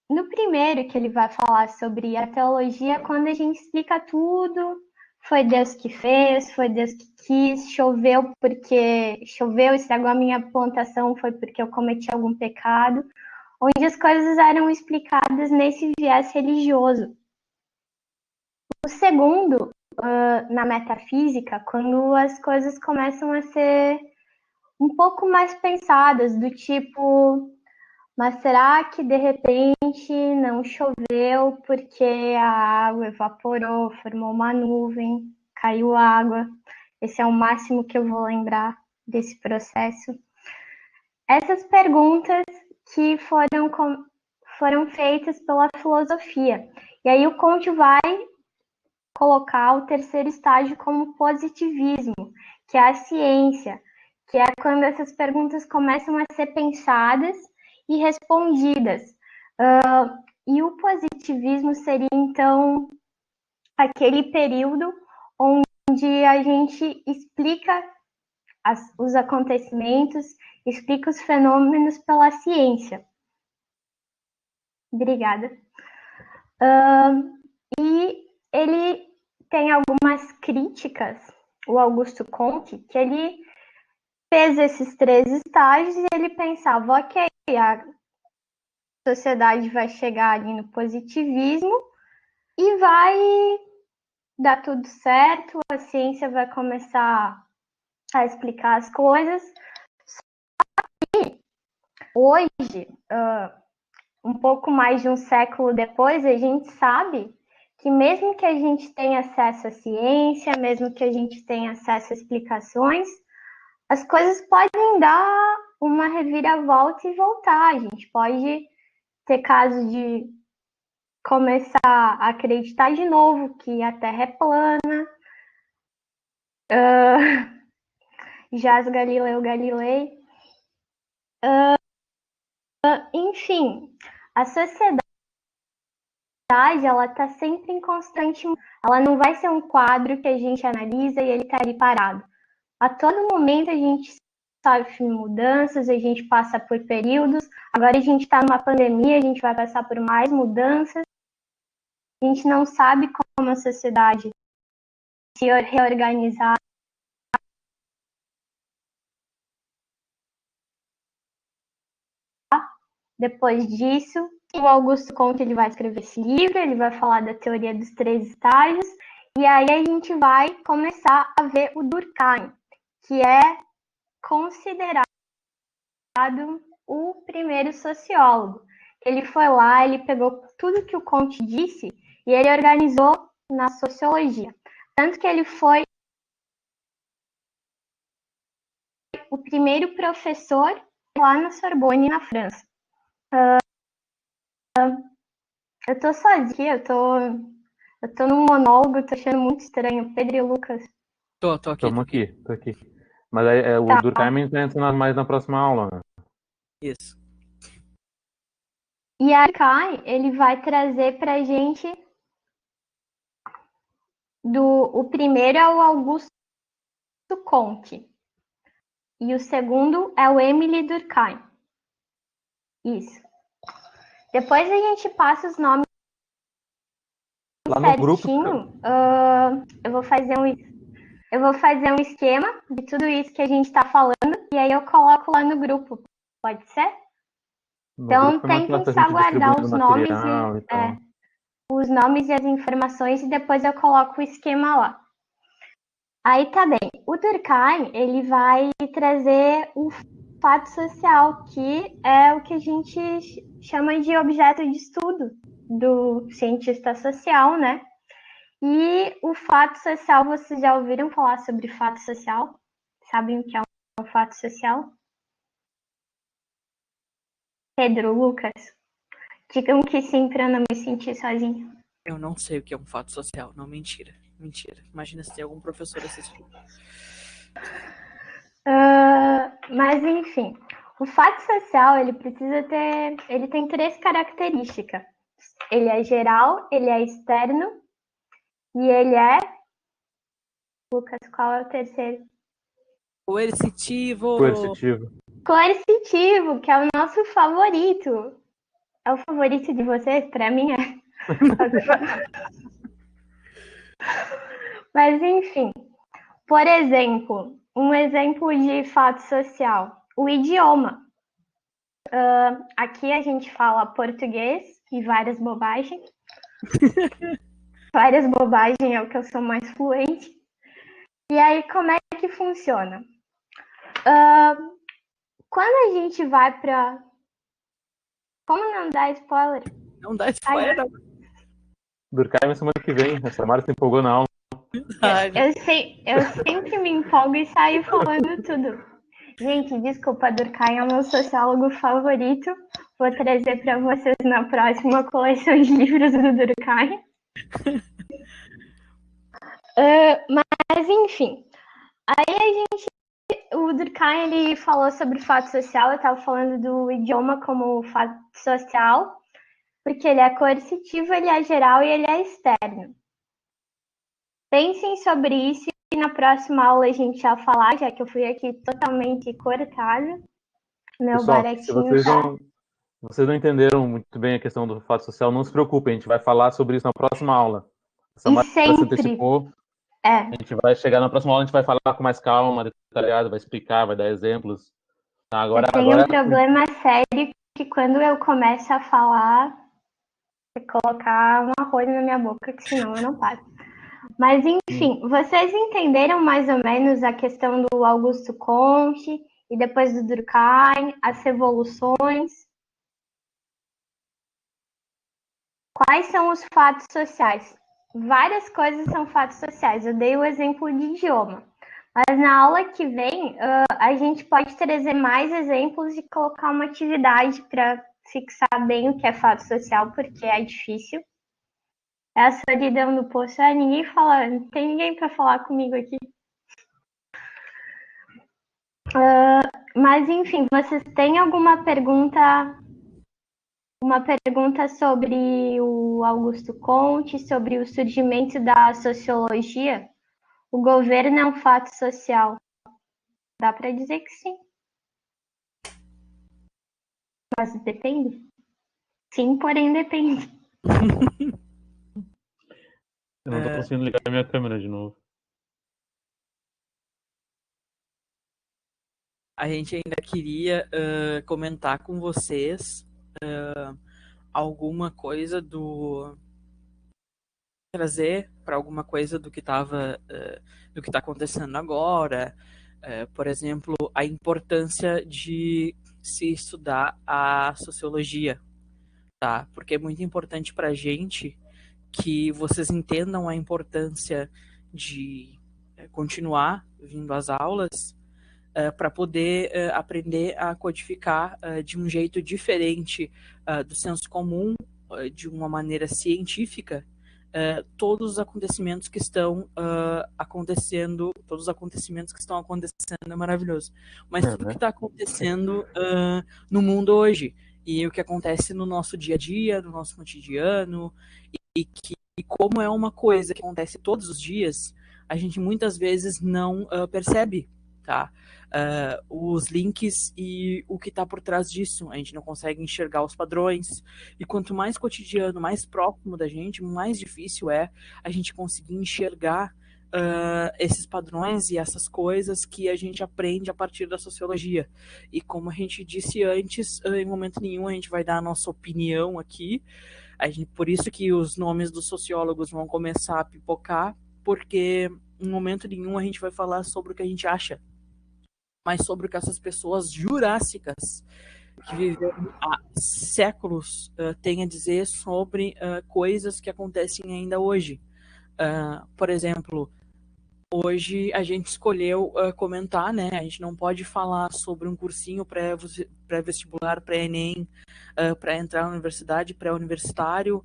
no primeiro que ele vai falar sobre a teologia, quando a gente explica tudo, foi Deus que fez, foi Deus que quis, choveu porque choveu, estragou a minha plantação, foi porque eu cometi algum pecado, onde as coisas eram explicadas nesse viés religioso. O segundo, na metafísica, quando as coisas começam a ser um pouco mais pensadas, do tipo, mas será que de repente não choveu porque a água evaporou, formou uma nuvem, caiu água? Esse é o máximo que eu vou lembrar desse processo. Essas perguntas que foram feitas pela filosofia. E aí o Comte vai colocar o terceiro estágio como positivismo, que é a ciência, que é quando essas perguntas começam a ser pensadas e respondidas. E o positivismo seria, então, aquele período onde a gente explica os acontecimentos, explica os fenômenos pela ciência. Obrigada. E ele tem algumas críticas, o Augusto Comte, que ele fez esses 3 estágios e ele pensava, ok, a sociedade vai chegar ali no positivismo e vai dar tudo certo, a ciência vai começar a explicar as coisas. E hoje, um pouco mais de um século depois, a gente sabe que mesmo que a gente tenha acesso à ciência, mesmo que a gente tenha acesso a explicações, as coisas podem dar uma reviravolta e voltar. A gente pode ter casos de começar a acreditar de novo que a Terra é plana. Jaz Galileu Galilei. Enfim, a sociedade ela está sempre em constante. Ela não vai ser um quadro que a gente analisa e ele está ali parado. A todo momento a gente sofre mudanças, a gente passa por períodos. Agora a gente está numa pandemia, a gente vai passar por mais mudanças. A gente não sabe como a sociedade se reorganizar. Depois disso, o Augusto Comte ele vai escrever esse livro, ele vai falar da teoria dos 3 estágios, e aí a gente vai começar a ver o Durkheim, que é considerado o primeiro sociólogo. Ele foi lá, ele pegou tudo que o Comte disse e ele organizou na sociologia. Tanto que ele foi o primeiro professor lá na Sorbonne, na França. Eu tô sozinha, eu tô num monólogo, tô achando muito estranho. Pedro e Lucas. Tô aqui. Tô aqui. Mas aí, o Tá. Durkheim entra mais na próxima aula, né? Isso. E a Kai, ele vai trazer pra gente o primeiro é o Augusto Comte. E o segundo é o Emile Durkheim. Isso. Depois a gente passa os nomes Lá no certinho. grupo. Eu vou fazer um esquema de tudo isso que a gente tá falando e aí eu coloco lá no grupo. Pode ser? Então tentem só guardar os nomes os nomes e as informações e depois eu coloco o esquema lá. Aí tá bem. O Durkheim, ele vai trazer o fato social, que é o que a gente chama de objeto de estudo do cientista social, né? E o fato social, vocês já ouviram falar sobre fato social? Sabem o que é um fato social? Pedro, Lucas, digam que sim para não me sentir sozinho. Eu não sei o que é um fato social. Não, mentira. Imagina se tem algum professor assistindo. Mas enfim, o fato social ele tem 3 características. Ele é geral, ele é externo e ele é... Lucas, qual é o terceiro? Coercitivo. Coercitivo, que é o nosso favorito. É o favorito de vocês? Pra mim é. Mas enfim, por exemplo, um exemplo de fato social, o idioma. Aqui a gente fala português e várias bobagens. várias bobagens, é o que eu sou mais fluente. E aí, como é que funciona? Quando a gente vai para... Como não dar spoiler? Não dá spoiler, não. Durkheim semana que vem. A Samara se empolgou na aula. Eu sempre me empolgo e saio falando tudo. Gente, desculpa, Durkheim é o meu sociólogo favorito. Vou trazer para vocês na próxima coleção de livros do Durkheim. Mas, enfim. Aí o Durkheim ele falou sobre fato social, eu estava falando do idioma como fato social, porque ele é coercitivo, ele é geral e ele é externo. Pensem sobre isso e na próxima aula a gente já falar, já que eu fui aqui totalmente cortada. Meu Pessoal, se baratinho tá... vocês não entenderam muito bem a questão do fato social, não se preocupem, a gente vai falar sobre isso na próxima aula. A Samara se antecipou. A gente vai chegar na próxima aula, a gente vai falar com mais calma, detalhado, vai explicar, vai dar exemplos. Eu tenho um problema sério que quando eu começo a falar, é colocar um arroz na minha boca, que senão eu não paro. Mas, enfim, vocês entenderam mais ou menos a questão do Augusto Comte e depois do Durkheim, as revoluções? Quais são os fatos sociais? Várias coisas são fatos sociais. Eu dei o exemplo de idioma. Mas na aula que vem, a gente pode trazer mais exemplos e colocar uma atividade para fixar bem o que é fato social, porque é difícil. É a solidão do poço, ninguém fala, não tem ninguém para falar comigo aqui. Mas enfim, vocês têm alguma pergunta? Uma pergunta sobre o Augusto Comte, sobre o surgimento da sociologia? O governo é um fato social? Dá para dizer que sim. Mas depende? Sim, porém depende. Eu não tô conseguindo ligar a minha câmera de novo. A gente ainda queria comentar com vocês alguma coisa trazer para alguma coisa do que do que está acontecendo agora. Por exemplo, a importância de se estudar a sociologia, tá? Porque é muito importante para a gente que vocês entendam a importância de continuar vindo às aulas para poder aprender a codificar de um jeito diferente do senso comum, de uma maneira científica, todos os acontecimentos que estão acontecendo, todos os acontecimentos que estão acontecendo é maravilhoso, mas tudo que está acontecendo no mundo hoje e o que acontece no nosso dia a dia, no nosso cotidiano, e como é uma coisa que acontece todos os dias, a gente muitas vezes não percebe, tá? Os links e o que está por trás disso. A gente não consegue enxergar os padrões. E quanto mais cotidiano, mais próximo da gente, mais difícil é a gente conseguir enxergar esses padrões e essas coisas que a gente aprende a partir da sociologia. E como a gente disse antes, em momento nenhum a gente vai dar a nossa opinião aqui. Por isso que os nomes dos sociólogos vão começar a pipocar, porque em momento nenhum a gente vai falar sobre o que a gente acha, mas sobre o que essas pessoas jurássicas que viveram há séculos têm a dizer sobre coisas que acontecem ainda hoje. Por exemplo, hoje a gente escolheu comentar, né? A gente não pode falar sobre um cursinho pré-vestibular, pré-ENEM, para entrar na universidade, pré-universitário,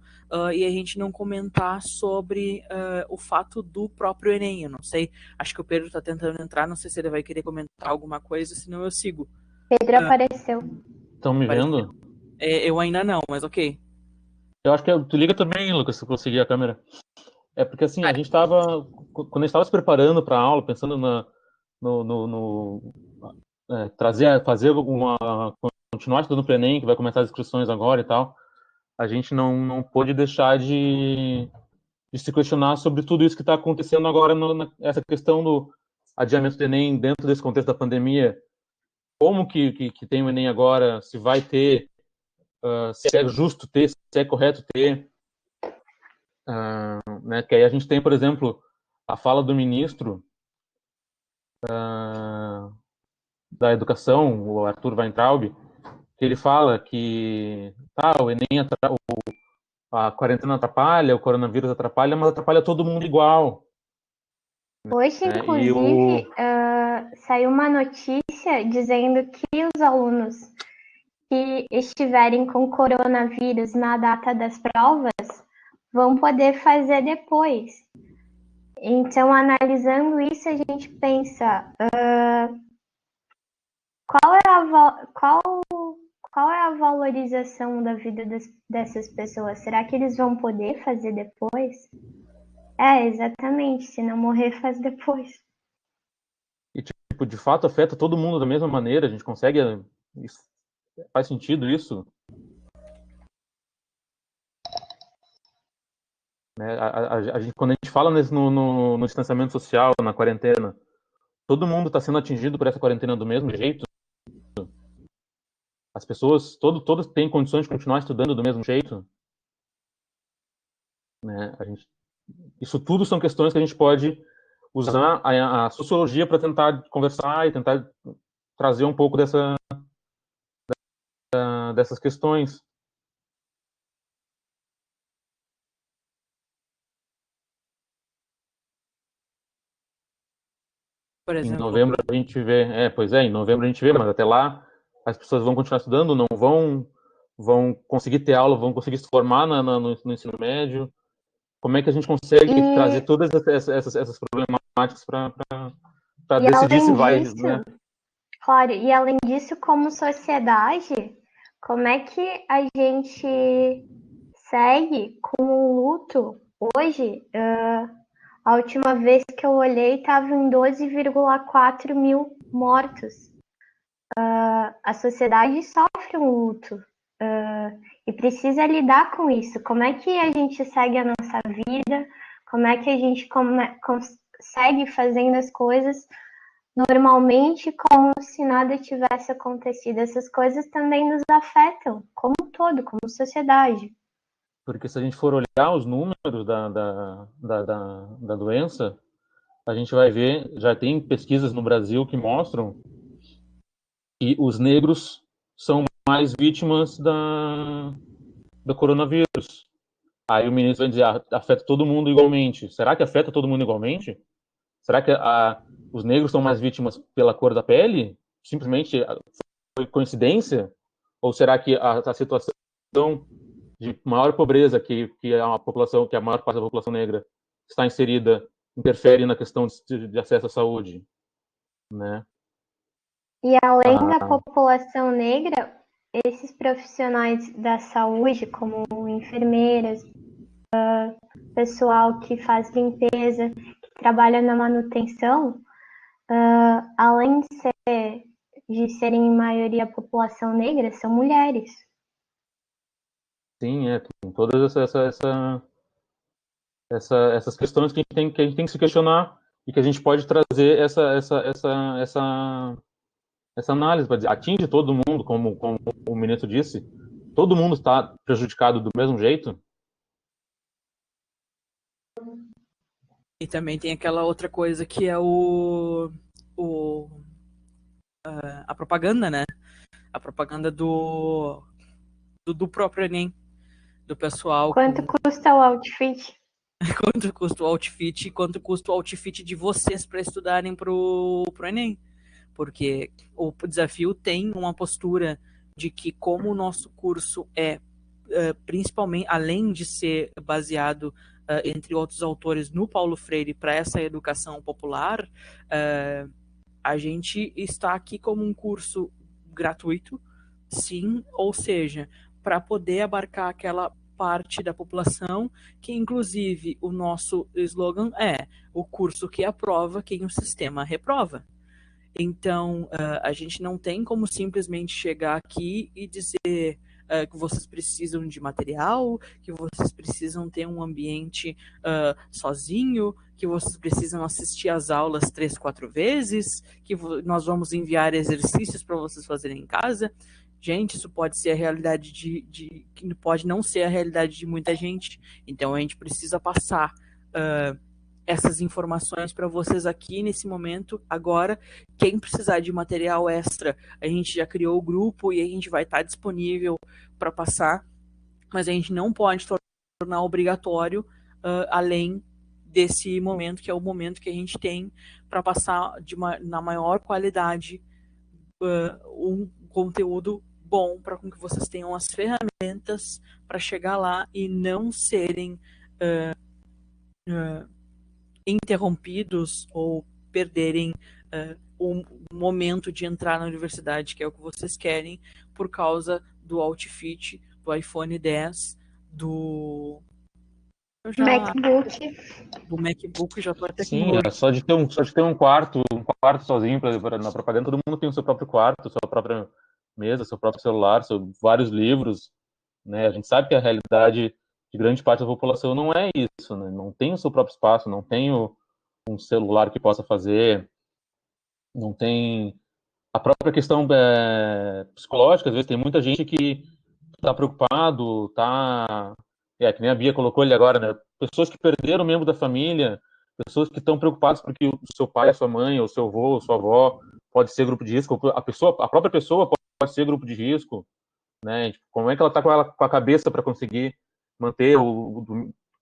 e a gente não comentar sobre o fato do próprio ENEM. Eu não sei, acho que o Pedro está tentando entrar, não sei se ele vai querer comentar alguma coisa, senão eu sigo. Pedro apareceu. Estão me vendo? Eu ainda não, mas ok. Eu acho que tu liga também, Lucas, se eu conseguir a câmera. É porque assim, a gente estava, quando a gente estava se preparando para a aula, pensando fazer continuar estudando para o Enem, que vai começar as inscrições agora e tal, a gente não pôde deixar de se questionar sobre tudo isso que está acontecendo agora, essa questão do adiamento do Enem dentro desse contexto da pandemia. Como que tem o Enem agora, se vai ter, se é justo ter, se é correto ter. né, que aí a gente tem, por exemplo, a fala do ministro da Educação, o Arthur Weintraub, que ele fala que o Enem a quarentena atrapalha, o coronavírus atrapalha, mas atrapalha todo mundo igual. Hoje, Né? inclusive, saiu uma notícia dizendo que os alunos que estiverem com coronavírus na data das provas vão poder fazer depois. Então, analisando isso, a gente pensa qual é a valorização da vida dessas pessoas? Será que eles vão poder fazer depois? Exatamente. Se não morrer, faz depois. E, tipo, de fato, afeta todo mundo da mesma maneira. A gente consegue... Faz sentido isso? Né? Quando a gente fala no distanciamento social, na quarentena, todo mundo está sendo atingido por essa quarentena do mesmo jeito? As pessoas, todos têm condições de continuar estudando do mesmo jeito? Né? Isso tudo são questões que a gente pode usar a sociologia para tentar conversar e tentar trazer um pouco dessas questões. Por exemplo, em novembro a gente vê, em novembro a gente vê, mas até lá as pessoas vão continuar estudando, não vão conseguir ter aula, vão conseguir se formar no ensino médio. Como é que a gente consegue trazer todas essas problemáticas para decidir se vai, disso, né? Claro, e além disso, como sociedade, como é que a gente segue com o luto hoje? A última vez que eu olhei estava em 12,4 mil mortos. A sociedade sofre um luto e precisa lidar com isso. Como é que a gente segue a nossa vida? Como é que a gente consegue fazendo as coisas normalmente como se nada tivesse acontecido? Essas coisas também nos afetam como um todo, como sociedade. Porque se a gente for olhar os números da doença, a gente vai ver, já tem pesquisas no Brasil que mostram que os negros são mais vítimas do coronavírus. Aí o ministro vai dizer, afeta todo mundo igualmente. Será que afeta todo mundo igualmente? Será que os negros são mais vítimas pela cor da pele? Simplesmente foi coincidência? Ou será que a situação de maior pobreza que a população, que a maior parte da população negra está inserida, interfere na questão de acesso à saúde, né? E além da população negra, esses profissionais da saúde, como enfermeiras, pessoal que faz limpeza, que trabalha na manutenção, além de serem em maioria população negra, são mulheres. Sim, tem todas essas questões que a gente tem que se questionar e que a gente pode trazer essa análise para dizer, atinge todo mundo, como o ministro disse, todo mundo está prejudicado do mesmo jeito? E também tem aquela outra coisa que é a propaganda, né? A propaganda do próprio Enem, do pessoal. Quanto custa o outfit? Quanto custa o outfit e quanto custa o outfit de vocês para estudarem pro Enem. Porque o desafio tem uma postura de que, como o nosso curso é principalmente, além de ser baseado, entre outros autores, no Paulo Freire para essa educação popular, a gente está aqui como um curso gratuito, sim, ou seja, para poder abarcar aquela parte da população que, inclusive, o nosso slogan é o curso que aprova quem o sistema reprova. Então, a gente não tem como simplesmente chegar aqui e dizer que vocês precisam de material, que vocês precisam ter um ambiente sozinho, que vocês precisam assistir às aulas 3, 4 vezes, que nós vamos enviar exercícios para vocês fazerem em casa. gente, isso pode ser a realidade que pode não ser a realidade de muita gente. Então a gente precisa passar essas informações para vocês aqui nesse momento. Agora, quem precisar de material extra, a gente já criou o grupo e a gente vai estar disponível para passar, mas a gente não pode tornar obrigatório além desse momento, que é o momento que a gente tem para passar na maior qualidade um conteúdo bom, para que vocês tenham as ferramentas para chegar lá e não serem interrompidos ou perderem o momento de entrar na universidade, que é o que vocês querem, por causa do outfit, do iPhone X, do MacBook, já tô até Sim, só de ter um quarto sozinho na propaganda, todo mundo tem o seu próprio quarto, sua própria mesa, seu próprio celular, vários livros, né? A gente sabe que a realidade de grande parte da população não é isso, né? Não tem o seu próprio espaço, não tem um celular que possa fazer, não tem a própria questão psicológica. Às vezes tem muita gente que está preocupado, que nem a Bia colocou ele agora, né? Pessoas que perderam um membro da família, pessoas que estão preocupadas porque o seu pai, a sua mãe, ou seu avô, ou sua avó pode ser grupo de risco, a própria pessoa pode ser grupo de risco, né? Como é que ela está com a cabeça para conseguir manter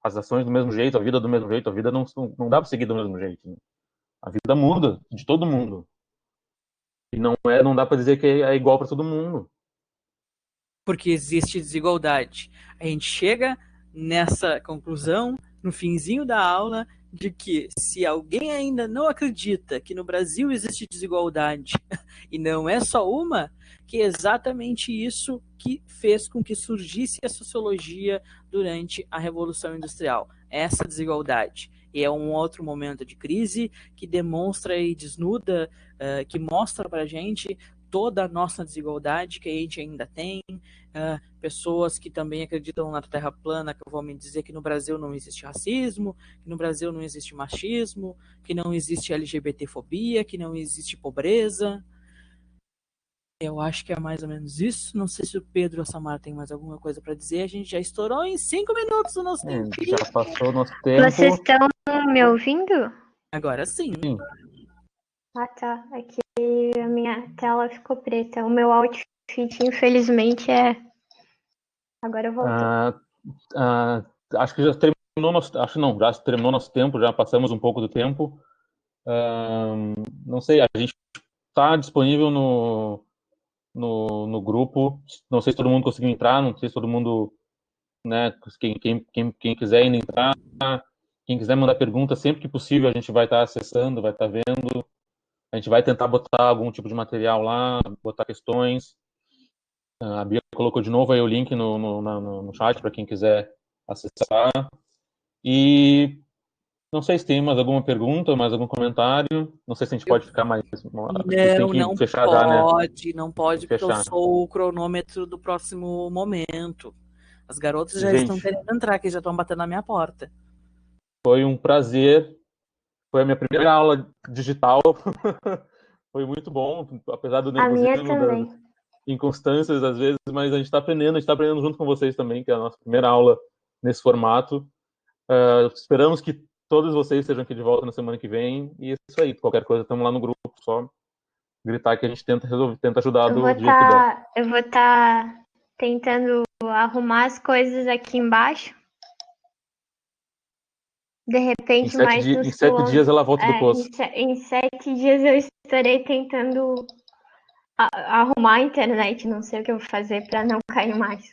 as ações do mesmo jeito, a vida do mesmo jeito? A vida não dá para seguir do mesmo jeito, né? A vida muda de todo mundo. E não dá para dizer que é igual para todo mundo. Porque existe desigualdade. A gente chega nessa conclusão no finzinho da aula de que se alguém ainda não acredita que no Brasil existe desigualdade e não é só uma, que é exatamente isso que fez com que surgisse a sociologia durante a Revolução Industrial, essa desigualdade. E é um outro momento de crise que demonstra e desnuda, que mostra para a gente toda a nossa desigualdade que a gente ainda tem, pessoas que também acreditam na Terra plana, que vão me dizer que no Brasil não existe racismo, que no Brasil não existe machismo, que não existe LGBTfobia, que não existe pobreza. Eu acho que é mais ou menos isso. Não sei se o Pedro ou a Samara tem mais alguma coisa para dizer. A gente já estourou em 5 minutos o nosso tempo. Já passou o nosso tempo. Vocês estão me ouvindo? Agora sim. Ah, tá. Aqui a minha tela ficou preta. O meu outfit, infelizmente, Agora eu voltei. Acho que já terminou já terminou nosso tempo, já passamos um pouco do tempo. Não sei, a gente está disponível no grupo. Não sei se todo mundo conseguiu entrar, não sei se todo mundo, né, quem quiser entrar, quem quiser mandar pergunta, sempre que possível a gente vai estar acessando, vai estar vendo. A gente vai tentar botar algum tipo de material lá, botar questões. A Bia colocou de novo aí o link no chat para quem quiser acessar. E não sei se tem mais alguma pergunta, mais algum comentário. Não sei se a gente pode ficar mais. Não fechar pode, já, né? Não pode, porque eu sou o cronômetro do próximo momento. As garotas já estão querendo entrar, que já estão batendo na minha porta. Foi um prazer. Foi a minha primeira aula digital. Foi muito bom, apesar do nervosismo, das inconstâncias às vezes, mas a gente está aprendendo junto com vocês também, que é a nossa primeira aula nesse formato. Esperamos que todos vocês estejam aqui de volta na semana que vem, e é isso aí. Qualquer coisa, estamos lá no grupo, só gritar que a gente tenta ajudar do jeito que der. Eu vou estar tentando arrumar as coisas aqui embaixo. De repente, em 7 dias ela volta do poço. Em 7 dias eu estarei tentando arrumar a internet. Não sei o que eu vou fazer para não cair mais.